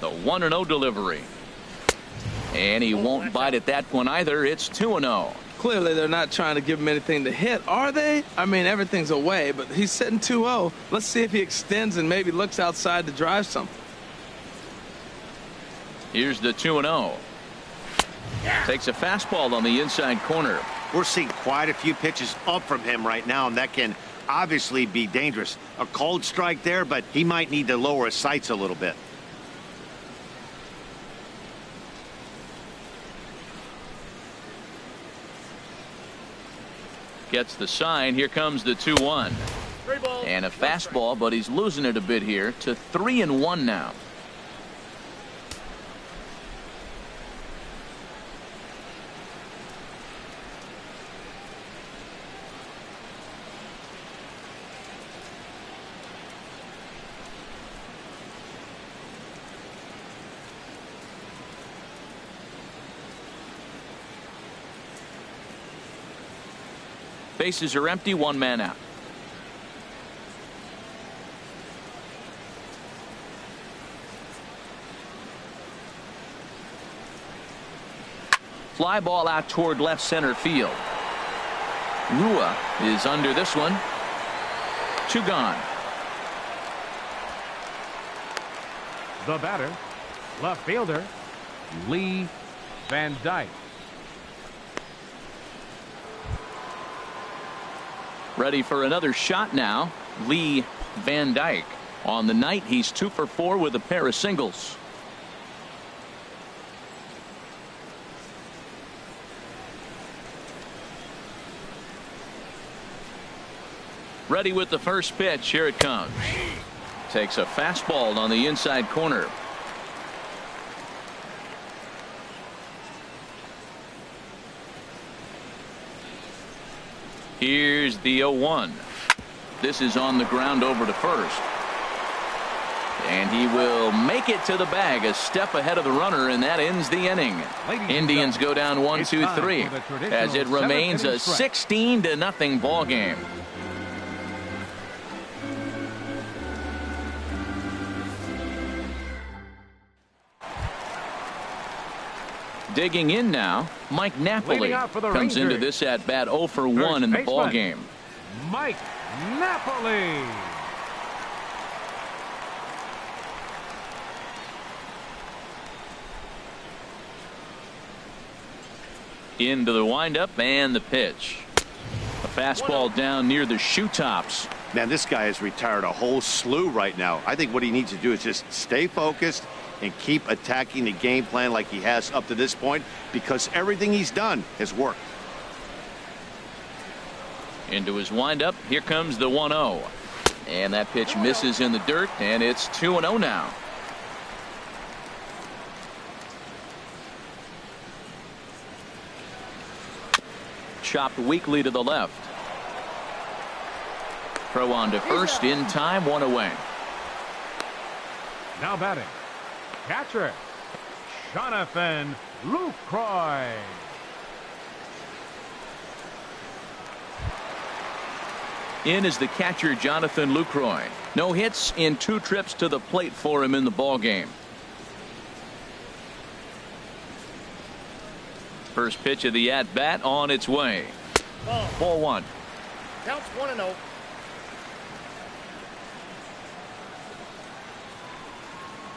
The 1-0 delivery. And he won't bite at that one either. It's 2-0. Clearly, they're not trying to give him anything to hit, are they? I mean, everything's away, but he's sitting 2-0. Let's see if he extends and maybe looks outside to drive something. Here's the 2-0. Takes a fastball on the inside corner. We're seeing quite a few pitches up from him right now, and that can obviously be dangerous. A cold strike there, but he might need to lower his sights a little bit. Gets the sign. Here comes the 2-1. And a fastball, but he's losing it a bit here to 3-1 now. Bases are empty, 1 man out. Fly ball out toward left center field. Rua is under this one. 2 gone. The batter, left fielder, Lee Van Dyke. Ready for another shot now. Lee Van Dyke. On the night, he's 2 for 4 with a pair of singles. Ready with the first pitch. Here it comes. Takes a fastball on the inside corner. Here's the 0-1. This is on the ground over to first. And he will make it to the bag, a step ahead of the runner, and that ends the inning. Indians go down 1-2-3 as it remains a 16-0 ball game. Digging in now, Mike Napoli comes into this at bat 0 for 1 in the ball game. Mike Napoli. Into the windup and the pitch. A fastball down near the shoe tops. Man, this guy has retired a whole slew right now. I think what he needs to do is just stay focused and keep attacking the game plan like he has up to this point, because everything he's done has worked. Into his windup. Here comes the 1-0. And that pitch misses in the dirt, and it's 2-0 now. Chopped weakly to the left. Throw on to first in time, 1 away. Now batting, catcher, Jonathan Lucroy. In is the catcher, Jonathan Lucroy. No hits in 2 trips to the plate for him in the ballgame. First pitch of the at-bat on its way. Ball 1. Counts 1-0.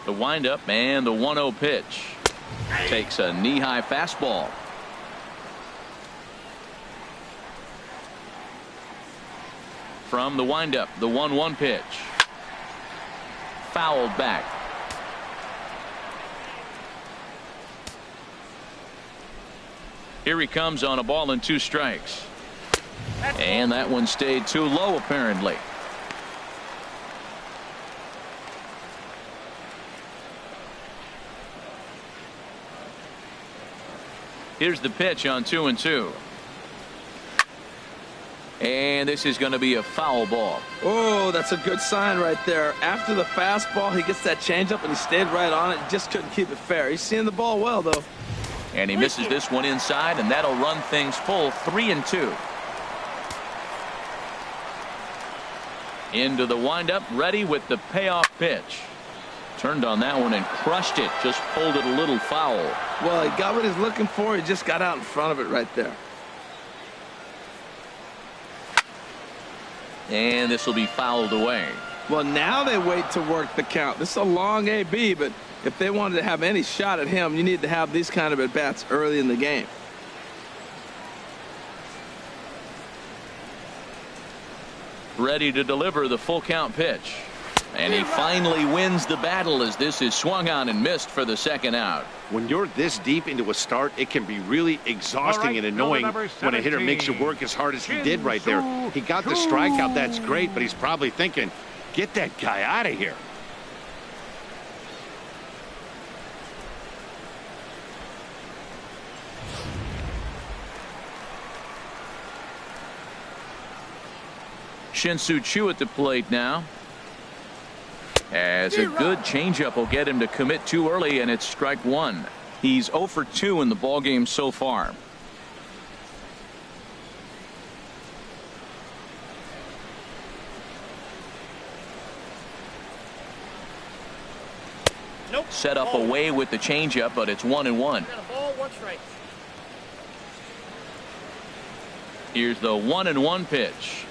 The windup and the 1-0 pitch. Takes a knee-high fastball. From the windup, the 1-1 pitch. Fouled back. Here he comes on a ball and 2 strikes. And that one stayed too low, apparently. Here's the pitch on 2-2. And this is going to be a foul ball. Oh, that's a good sign right there. After the fastball, he gets that changeup, and he stayed right on it. Just couldn't keep it fair. He's seeing the ball well, though. And he misses this one inside, and that'll run things full 3-2. Into the windup, ready with the payoff pitch. Turned on that one and crushed it. Just pulled it a little foul. Well, he got what he's looking for. He just got out in front of it right there. And this will be fouled away. Well, now they wait to work the count. This is a long AB, but if they wanted to have any shot at him, you need to have these kind of at-bats early in the game. Ready to deliver the full count pitch. And he finally wins the battle as this is swung on and missed for the second out. When you're this deep into a start, it can be really exhausting and annoying when a hitter makes you work as hard as he did right there. He got the strikeout, that's great, but he's probably thinking, get that guy out of here. Shin-Soo Choo at the plate now. As a good changeup will get him to commit too early, and it's strike 1. He's 0 for 2 in the ballgame so far. Nope. Set up away with the changeup, but it's 1-1. Got a ball, 1 strike. Here's the 1-1 pitch.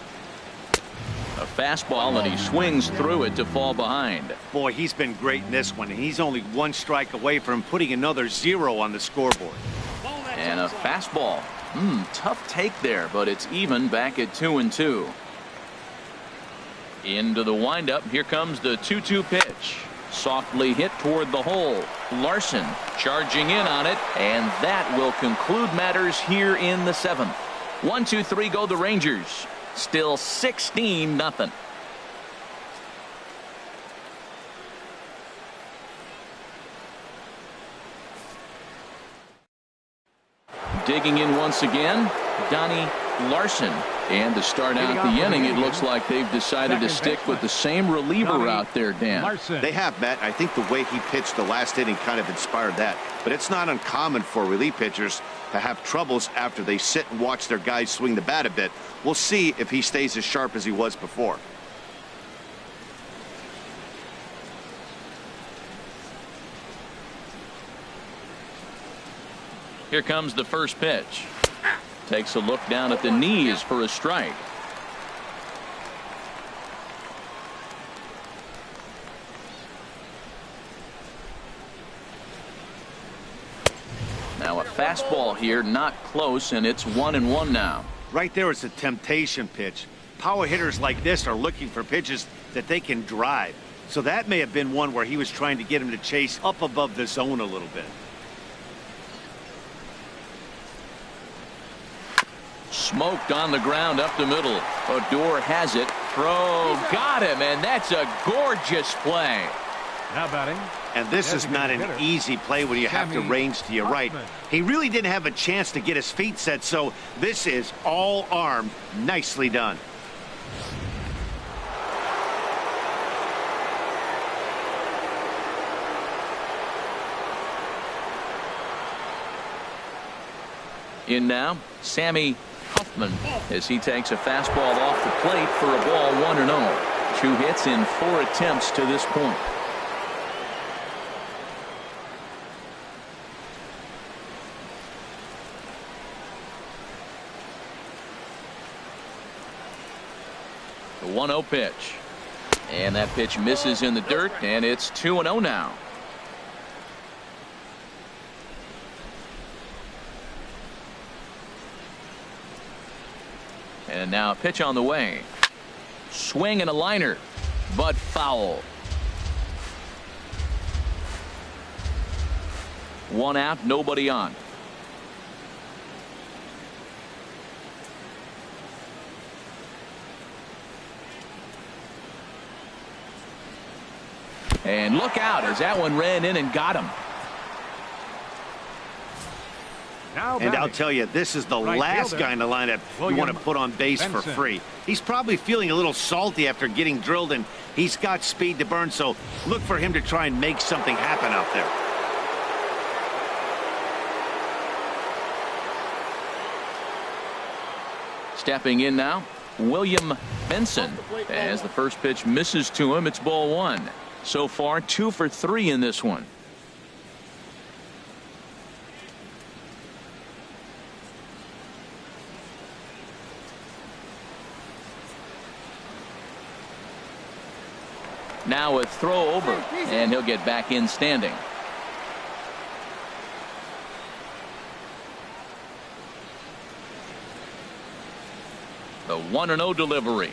A fastball, and he swings through it to fall behind. Boy, he's been great in this one. He's only 1 strike away from putting another 0 on the scoreboard. And a fastball. Tough take there, but it's even back at 2-2. Into the windup. Here comes the 2-2 pitch. Softly hit toward the hole. Larson charging in on it, and that will conclude matters here in the 7th. 1-2-3 go the Rangers. Still 16-0. Digging in once again, Donnie Larson. And to start out the inning, it looks like they've decided to stick with the same reliever out there, Dan. They have, Matt. I think the way he pitched the last inning kind of inspired that. But it's not uncommon for relief pitchers to have troubles after they sit and watch their guys swing the bat a bit. We'll see if he stays as sharp as he was before. Here comes the first pitch. Takes a look down at the knees for a strike. Now a fastball here, not close, and it's 1-1 now. Right there is a temptation pitch. Power hitters like this are looking for pitches that they can drive. So that may have been one where he was trying to get him to chase up above the zone a little bit. Smoked on the ground up the middle. Odor has it. Throw. Got him, and that's a gorgeous play. Now batting. And this is not an easy play when you have to range to your right. He really didn't have a chance to get his feet set, so this is all arm. Nicely done. In now, Sammy Huffman as he takes a fastball off the plate for a ball 1-0. 2 hits in 4 attempts to this point. The 1-0 pitch. And that pitch misses in the dirt, and it's 2-0 now. And now a pitch on the way. Swing and a liner, but foul. 1 out, nobody on. And look out as that one ran in and got him. And I'll tell you, this is the last guy in the lineup you want to put on base for free. He's probably feeling a little salty after getting drilled, and he's got speed to burn, so look for him to try and make something happen out there. Stepping in now, William Benson. As the first pitch misses to him, it's ball 1. So far, 2 for 3 in this one. Now a throw over, and he'll get back in standing. The 1-0 delivery.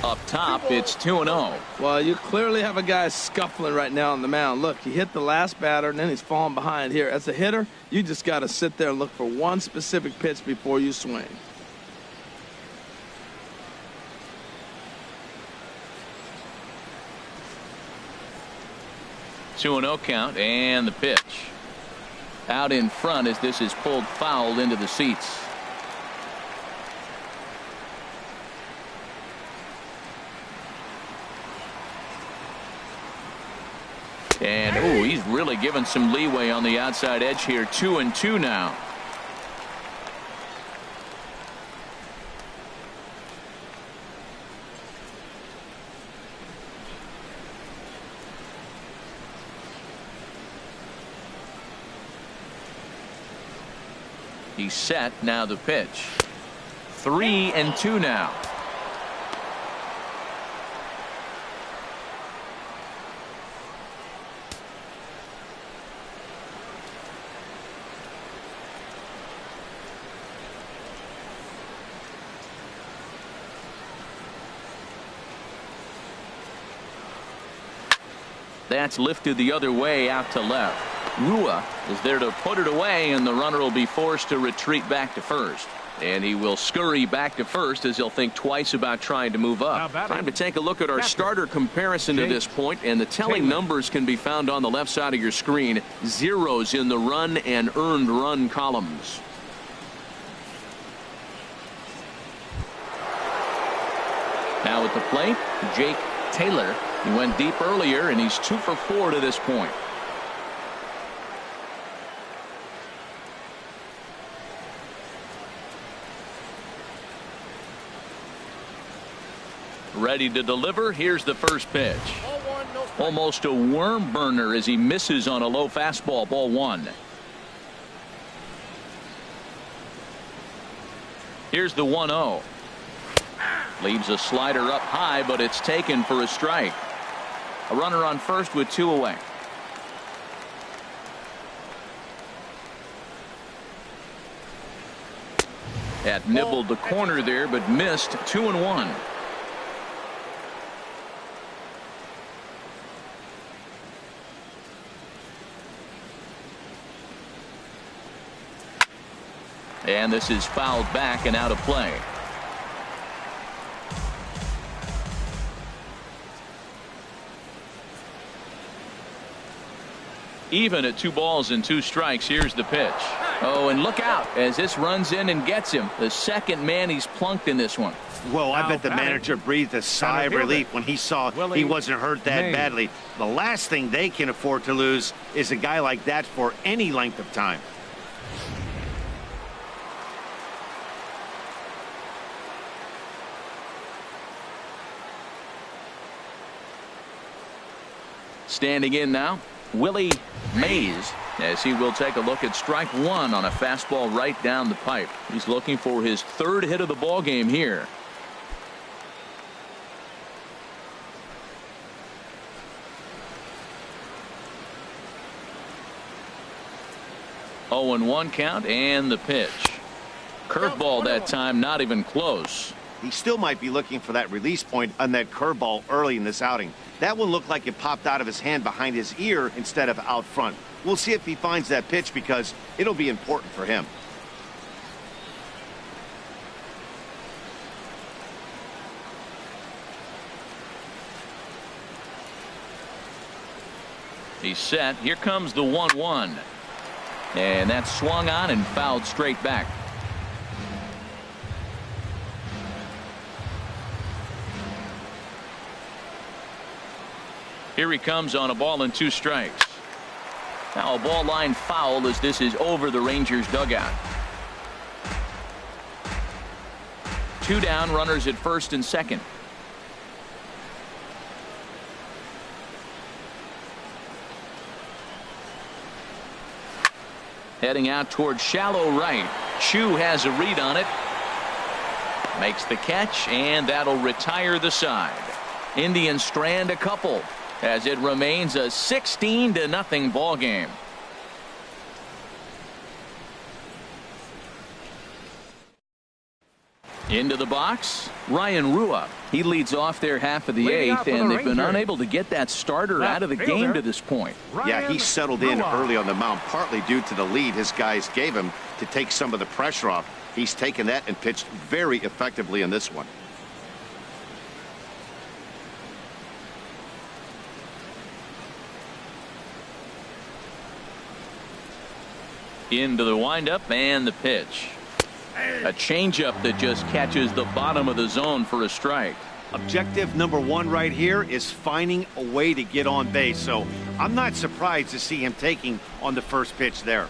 Up top, it's 2-0. Well, you clearly have a guy scuffling right now on the mound. Look, he hit the last batter, and then he's falling behind here. As a hitter, you just got to sit there and look for one specific pitch before you swing. Two 2-0 count, and the pitch. Out in front as this is pulled foul into the seats. And, oh, he's really given some leeway on the outside edge here. 2-2 now. He's set. Now the pitch. 3-2 now. That's lifted the other way out to left. Rua is there to put it away, and the runner will be forced to retreat back to first. And he will scurry back to first as he'll think twice about trying to move up. Time to take a look at our starter comparison to this point, and the telling numbers can be found on the left side of your screen. Zeros in the run and earned run columns. Now at the plate, Jake Taylor. He went deep earlier, and he's 2 for 4 to this point. Ready to deliver. Here's the first pitch. Almost a worm burner as he misses on a low fastball. Ball 1. Here's the 1-0. Leaves a slider up high, but it's taken for a strike. A runner on first with 2 away. That nibbled the corner there, but missed 2-1. And this is fouled back and out of play. Even at 2 balls and 2 strikes. Here's the pitch. Oh, and look out as this runs in and gets him. The second man he's plunked in this one. Well, I bet the manager breathed a sigh of relief when he saw he wasn't hurt that badly. The last thing they can afford to lose is a guy like that for any length of time. Standing in now, Willie Mays, as he will take a look at strike 1 on a fastball right down the pipe. He's looking for his 3rd hit of the ball game here. Oh, and 1 count and the pitch. Curveball that time, not even close. He still might be looking for that release point on that curveball early in this outing. That one looked like it popped out of his hand behind his ear instead of out front. We'll see if he finds that pitch because it'll be important for him. He's set. Here comes the 1-1. And that's swung on and fouled straight back. Here he comes on a ball and 2 strikes. Now a ball line foul as this is over the Rangers dugout. 2 down, runners at first and second. Heading out towards shallow right. Chu has a read on it. Makes the catch, and that'll retire the side. Indians strand a couple as it remains a 16-0 ball game. Into the box, Ryan Rua. He leads off their half of the 8th, and they've been unable to get that starter out of the game to this point. Yeah, he settled in early on the mound, partly due to the lead his guys gave him to take some of the pressure off. He's taken that and pitched very effectively in this one. Into the windup and the pitch. A changeup that just catches the bottom of the zone for a strike. Objective number 1 right here is finding a way to get on base. So I'm not surprised to see him taking on the first pitch there.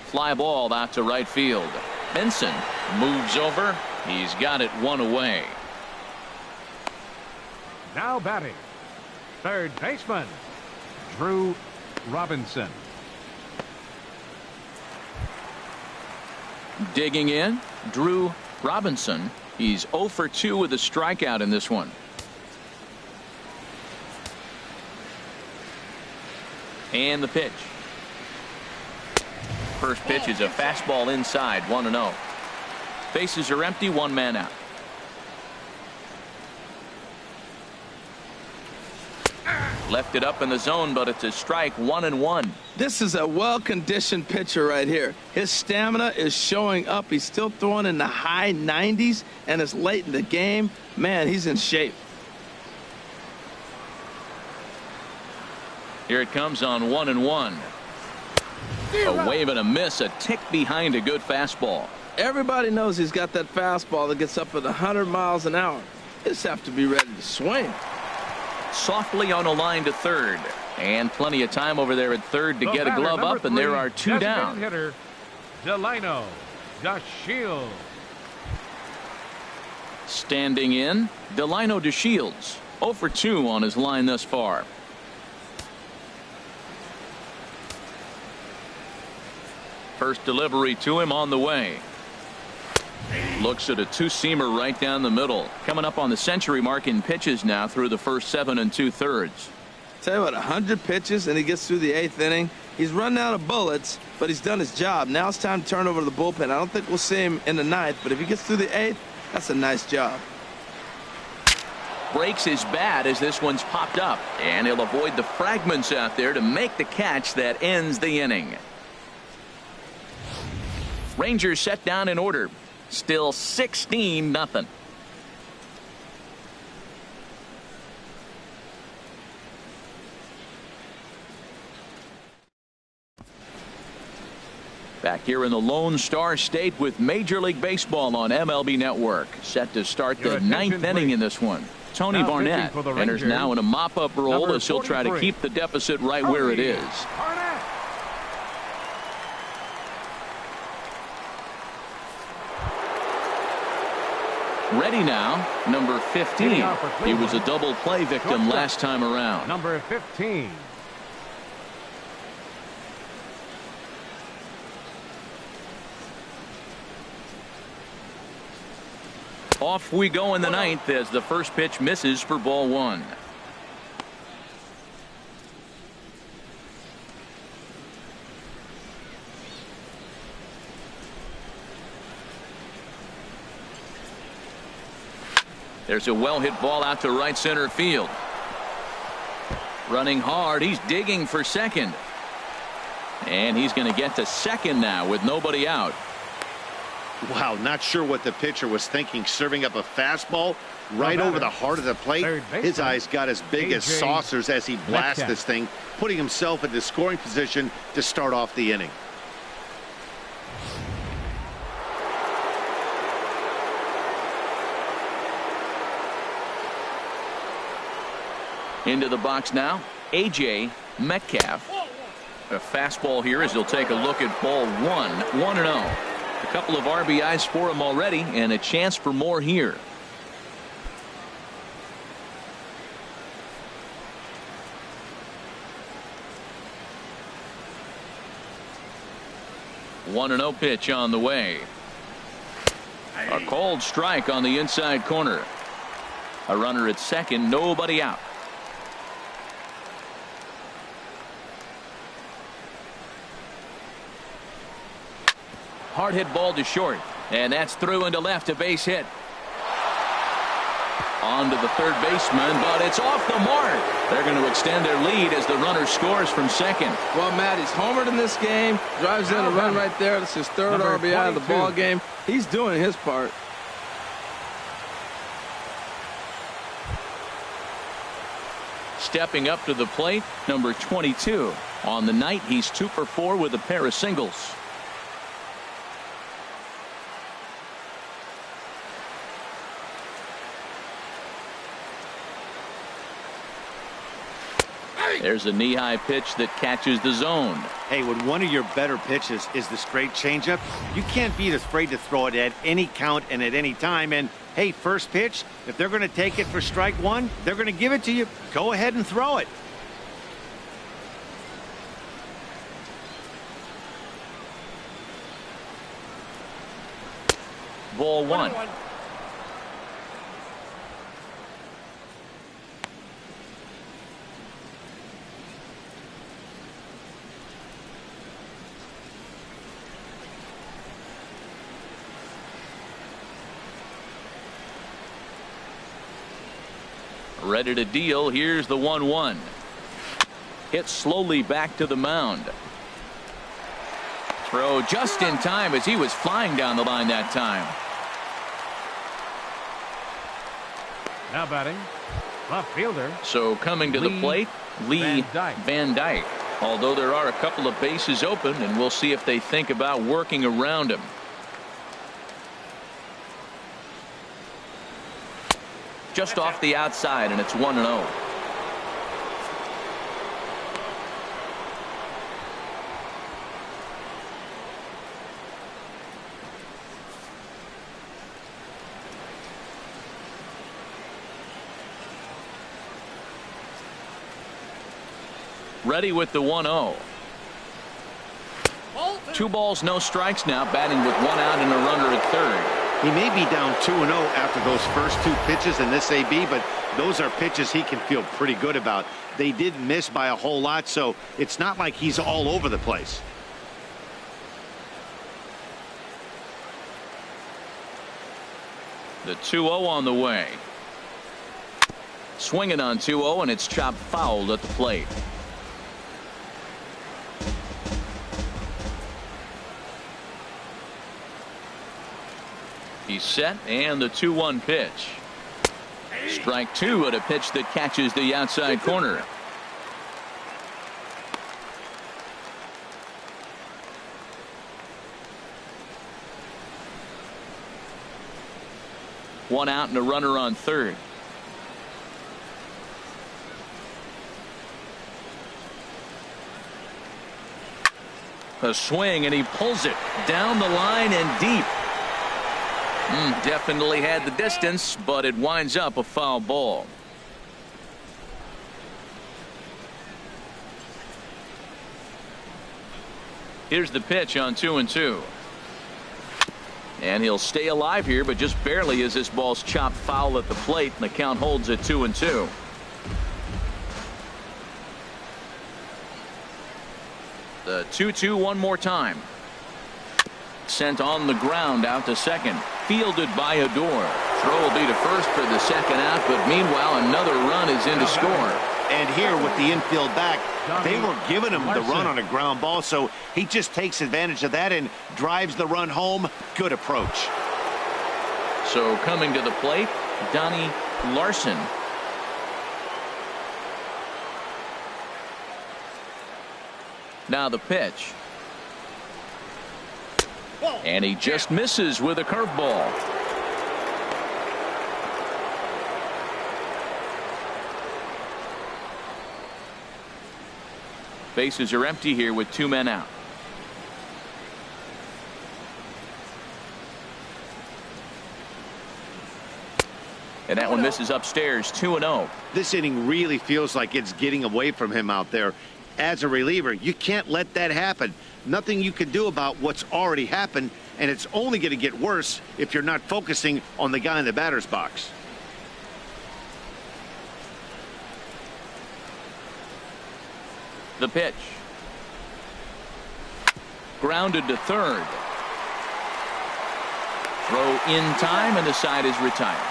Fly ball out to right field. Benson moves over. He's got it 1 away. Now batting, third baseman, Drew Robinson. Digging in, Drew Robinson. He's 0 for 2 with a strikeout in this one. And the pitch. First pitch is a fastball inside, 1-0. Bases are empty, 1 man out. Left it up in the zone, but it's a strike, 1-1. This is a well-conditioned pitcher right here. His stamina is showing up. He's still throwing in the high 90s, and it's late in the game. Man, he's in shape. Here it comes on 1-1. A wave and a miss, a tick behind a good fastball. Everybody knows he's got that fastball that gets up at 100 miles an hour. He just have to be ready to swing. Softly on a line to third, and plenty of time over there at third to get a glove up, and there are 2 down. Hitter, Delino DeShields. Standing in, Delino DeShields, 0 for 2 on his line thus far. First delivery to him on the way. Looks at a 2-seamer right down the middle. Coming up on the century mark in pitches now through the first 7 2/3. Tell you what, 100 pitches and he gets through the 8th inning. He's running out of bullets, but he's done his job. Now it's time to turn over to the bullpen. I don't think we'll see him in the 9th, but if he gets through the 8th, that's a nice job. Breaks his bat as this one's popped up, and he'll avoid the fragments out there to make the catch that ends the inning. Rangers set down in order. Still 16-0. Back here in the Lone Star State with Major League Baseball on MLB Network. Set to start the 9th inning in this one. Tony Barnett enters now in a mop-up role as he'll try to keep the deficit right where it is. Ready now, number 15. He was a double play victim last time around. Number 15. Off we go in the 9th as the first pitch misses for ball 1. There's a well-hit ball out to right center field. Running hard, he's digging for second. And he's going to get to second now with nobody out. Wow, not sure what the pitcher was thinking, serving up a fastball right over the heart of the plate. His eyes got as big as saucers as he blasts this thing, putting himself into scoring position to start off the inning. Into the box now, A.J. Metcalf. A fastball here as he'll take a look at ball 1, 1-0. A couple of RBIs for him already and a chance for more here. One 1-0 pitch on the way. A cold strike on the inside corner. A runner at second, nobody out. Hard hit ball to short, and that's through into left, a base hit. On to the third baseman, but it's off the mark. They're going to extend their lead as the runner scores from second. Well, Matt, he's homered in this game, drives in a run right there. That's his third RBI of the ball game. He's doing his part. Stepping up to the plate, number 22. On the night, he's 2 for 4 with a pair of singles. There's a knee-high pitch that catches the zone. Hey, when one of your better pitches is the straight changeup, you can't be afraid to throw it at any count and at any time. And, hey, first pitch, if they're going to take it for strike 1, they're going to give it to you. Go ahead and throw it. Ball 1. Ready to deal. Here's the 1-1. Hit slowly back to the mound. Throw just in time as he was flying down the line that time. Now batting, left fielder. So coming to the plate, Lee Van Dyke. Although there are a couple of bases open, and we'll see if they think about working around him. Just off the outside, and it's 1-0. Ready with the 1-0. 2 balls, no strikes now, batting with 1 out and a runner at third. He may be down 2-0 after those first two pitches in this AB, but those are pitches he can feel pretty good about. They did miss by a whole lot, so it's not like he's all over the place. The 2-0 on the way. Swinging on 2-0, and it's chopped foul at the plate. He's set, and the 2-1 pitch. Strike two at a pitch that catches the outside corner. One out and a runner on third. A swing, and he pulls it down the line and deep. Definitely had the distance, but it winds up a foul ball. Here's the pitch on 2-2. And he'll stay alive here, but just barely as this ball's chopped foul at the plate, and the count holds at 2-2. The 2-2 one more time. Sent on the ground out to second. Fielded by Odor. Throw will be to first for the second out, but meanwhile another run is in to score. And here with the infield back, they were giving him the run on a ground ball, so he just takes advantage of that and drives the run home. Good approach. So coming to the plate, Donnie Larson. Now the pitch. And he just misses with a curveball. Bases are empty here with two men out. And that one misses upstairs. 2-0. This inning really feels like it's getting away from him out there. As a reliever, you can't let that happen. Nothing you can do about what's already happened, and it's only going to get worse if you're not focusing on the guy in the batter's box. The pitch. Grounded to third. Throw in time, and the side is retired.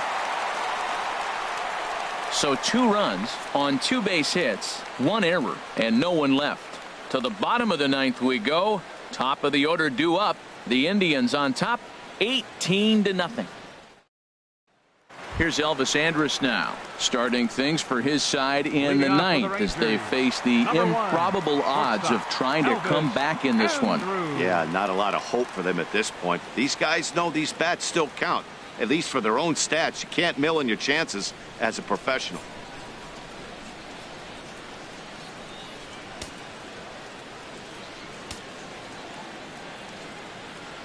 So 2 runs on 2 base hits, 1 error, and no one left. To the bottom of the 9th we go. Top of the order due up. The Indians on top, 18-0. Here's Elvis Andrus now, starting things for his side in the 9th as they face the improbable odds of trying to come back in this one. Yeah, not a lot of hope for them at this point. These guys know these bats still count, at least for their own stats. You can't mill in your chances as a professional.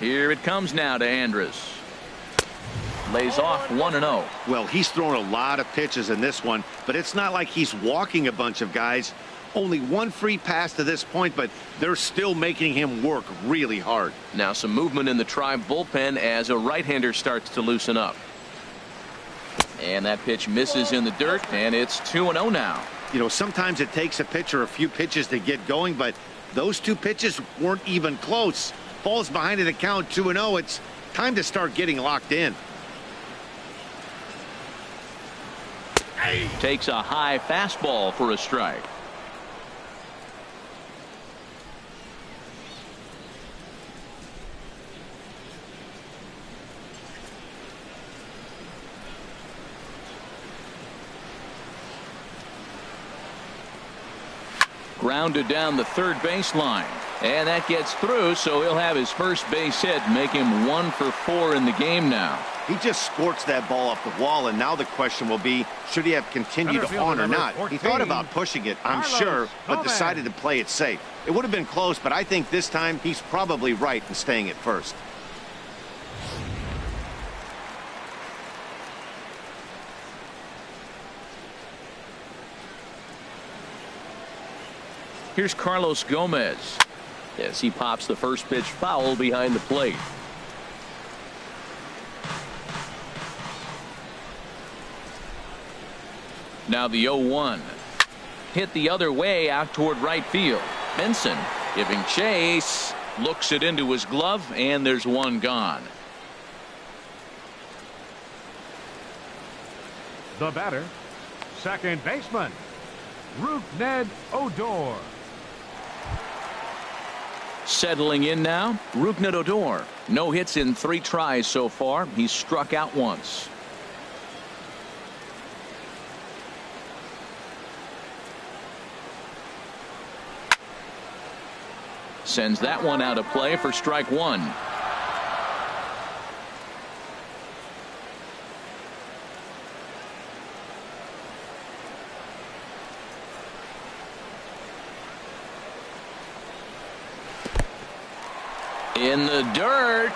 Here it comes now to Andrus. Lays off 1-0. Well, he's thrown a lot of pitches in this one, but it's not like he's walking a bunch of guys. Only 1 free pass to this point, but they're still making him work really hard. Now some movement in the Tribe bullpen as a right-hander starts to loosen up. And that pitch misses in the dirt, and it's 2-0 now. You know, sometimes it takes a pitcher a few pitches to get going, but those 2 pitches weren't even close. Falls behind in the count 2-0. It's time to start getting locked in. Takes a high fastball for a strike. Grounded down the third baseline. And that gets through, so he'll have his first base hit, make him 1 for 4 in the game now. He just squirts that ball off the wall, and now the question will be, should he have continued on or not? He thought about pushing it, I'm sure, but decided to play it safe. It would have been close, but I think this time he's probably right in staying at first. Here's Carlos Gomez as he pops the first pitch foul behind the plate. Now the 0-1. Hit the other way out toward right field. Benson giving chase. Looks it into his glove, and there's one gone. The batter, second baseman, Rougned Odor. Settling in now, Rougned Odor. No hits in 3 tries so far. He's struck out once. Sends that one out of play for strike 1. In the dirt.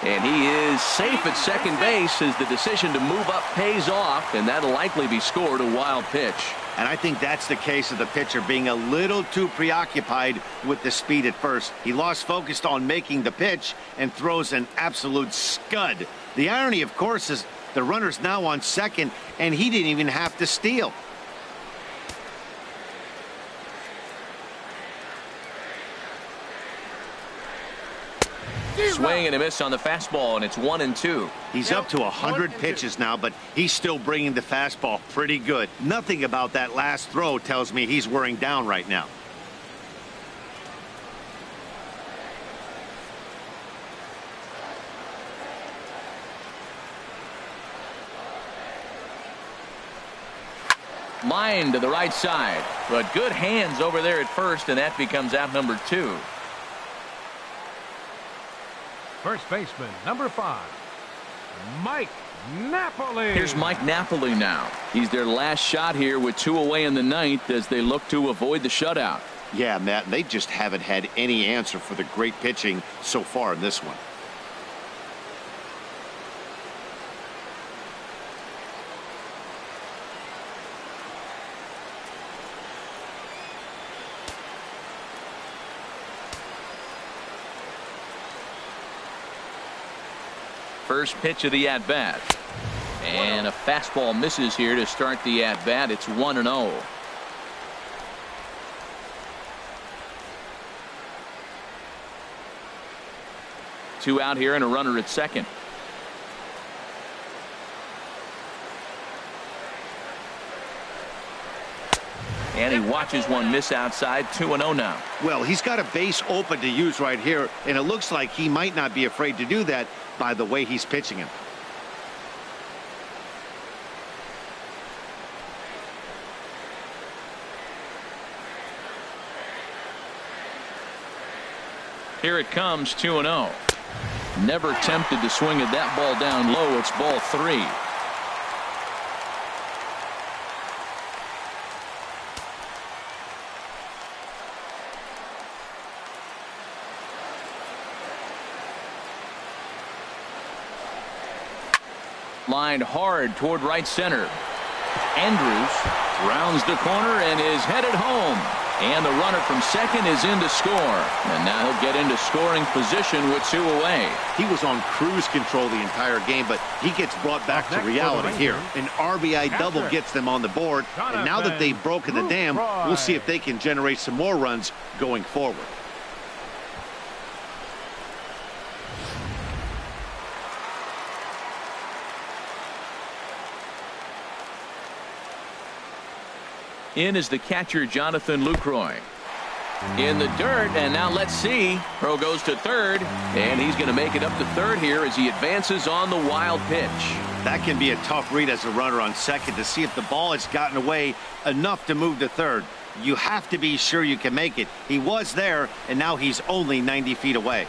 And he is safe at second base as the decision to move up pays off, and that'll likely be scored a wild pitch. And I think that's the case of the pitcher being a little too preoccupied with the speed at first. He lost focus on making the pitch and throws an absolute scud. The irony, of course, is the runner's now on second, and he didn't even have to steal. Swing and a miss on the fastball, and it's 1-2. He's up to 100 pitches now, but he's still bringing the fastball pretty good. Nothing about that last throw tells me he's wearing down right now. Line to the right side, but good hands over there at first, and that becomes out number 2. First baseman, number 5, Mike Napoli. Here's Mike Napoli now. He's their last shot here with 2 away in the 9th as they look to avoid the shutout. Yeah, Matt, they just haven't had any answer for the great pitching so far in this one. First pitch of the at-bat. And a fastball misses here to start the at-bat. It's 1-0. Two out here and a runner at second. And he watches one miss outside. 2-0 now. Well, he's got a base open to use right here, and it looks like he might not be afraid to do that by the way he's pitching him. Here it comes, 2-0. Never tempted to swing at that ball down low. It's ball 3. Lined hard toward right center. Andrews rounds the corner and is headed home. And the runner from second is in to score. And now he'll get into scoring position with 2 away. He was on cruise control the entire game, but he gets brought back to reality here. An RBI double gets them on the board. And now that they've broken the dam, we'll see if they can generate some more runs going forward. In is the catcher, Jonathan Lucroy. In the dirt, and now let's see. Throw goes to third, and he's going to make it up to third here as he advances on the wild pitch. That can be a tough read as a runner on second to see if the ball has gotten away enough to move to third. You have to be sure you can make it. He was there, and now he's only 90 feet away.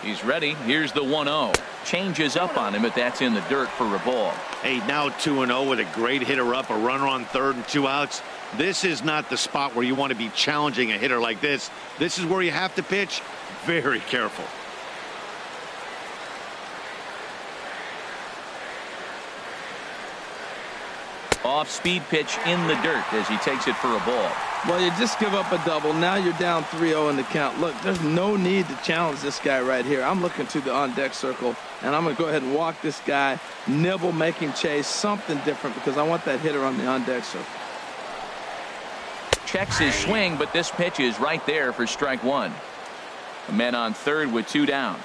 He's ready. Here's the 1-0. Changes up on him, but that's in the dirt for a ball. Hey, now 2-0 with a great hitter up, a runner on third and 2 outs. This is not the spot where you want to be challenging a hitter like this. This is where you have to pitch very careful. Off-speed pitch in the dirt as he takes it for a ball. Well, you just give up a double. Now you're down 3-0 in the count. Look, there's no need to challenge this guy right here. I'm looking to the on-deck circle, and I'm going to go ahead and walk this guy, nibble, make him chase, something different, because I want that hitter on the on-deck circle. Checks his swing, but this pitch is right there for strike one. A man on third with 2 down.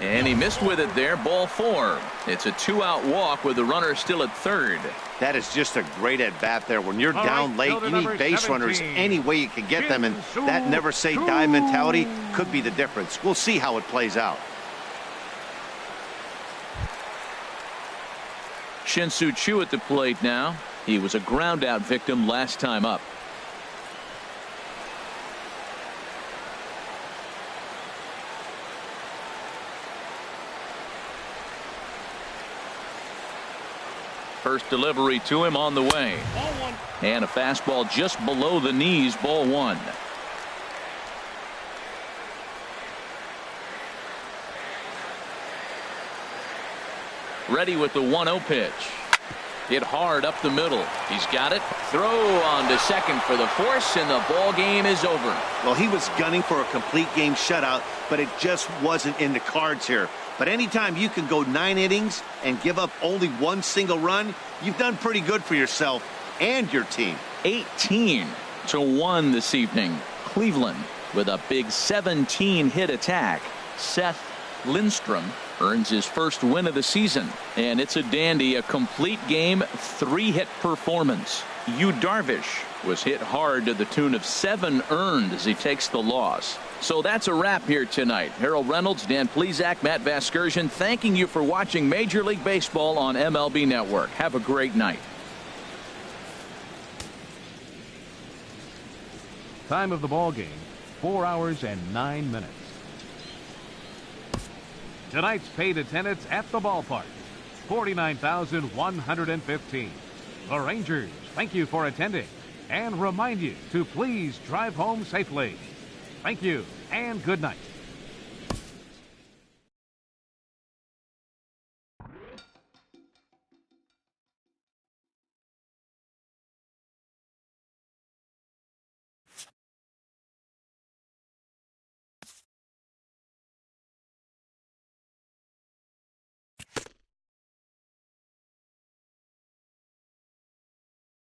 And he missed with it there. Ball 4. It's a 2-out walk with the runner still at third. That is just a great at-bat there. When you're down late, you need base runners any way you can get them, and that never-say-die mentality could be the difference. We'll see how it plays out. Shin-Soo Choo at the plate now. He was a ground-out victim last time up. First delivery to him on the way. And a fastball just below the knees, ball 1. Ready with the 1-0 pitch. Hit hard up the middle. He's got it. Throw on to second for the force, and the ball game is over. Well, he was gunning for a complete game shutout, but it just wasn't in the cards here. But anytime you can go 9 innings and give up only 1 single run, you've done pretty good for yourself and your team. 18-1 this evening. Cleveland with a big 17-hit attack. Seth Lindstrom earns his first win of the season, and it's a dandy, a complete game 3-hit performance. Yu Darvish was hit hard to the tune of 7 earned as he takes the loss. So that's a wrap here tonight. Harold Reynolds, Dan Plesac, Matt Vasgersian, thanking you for watching Major League Baseball on MLB Network. Have a great night. Time of the ball game, 4 hours and 9 minutes. Tonight's paid attendance at the ballpark, 49,115. The Rangers thank you for attending and remind you to please drive home safely. Thank you and good night.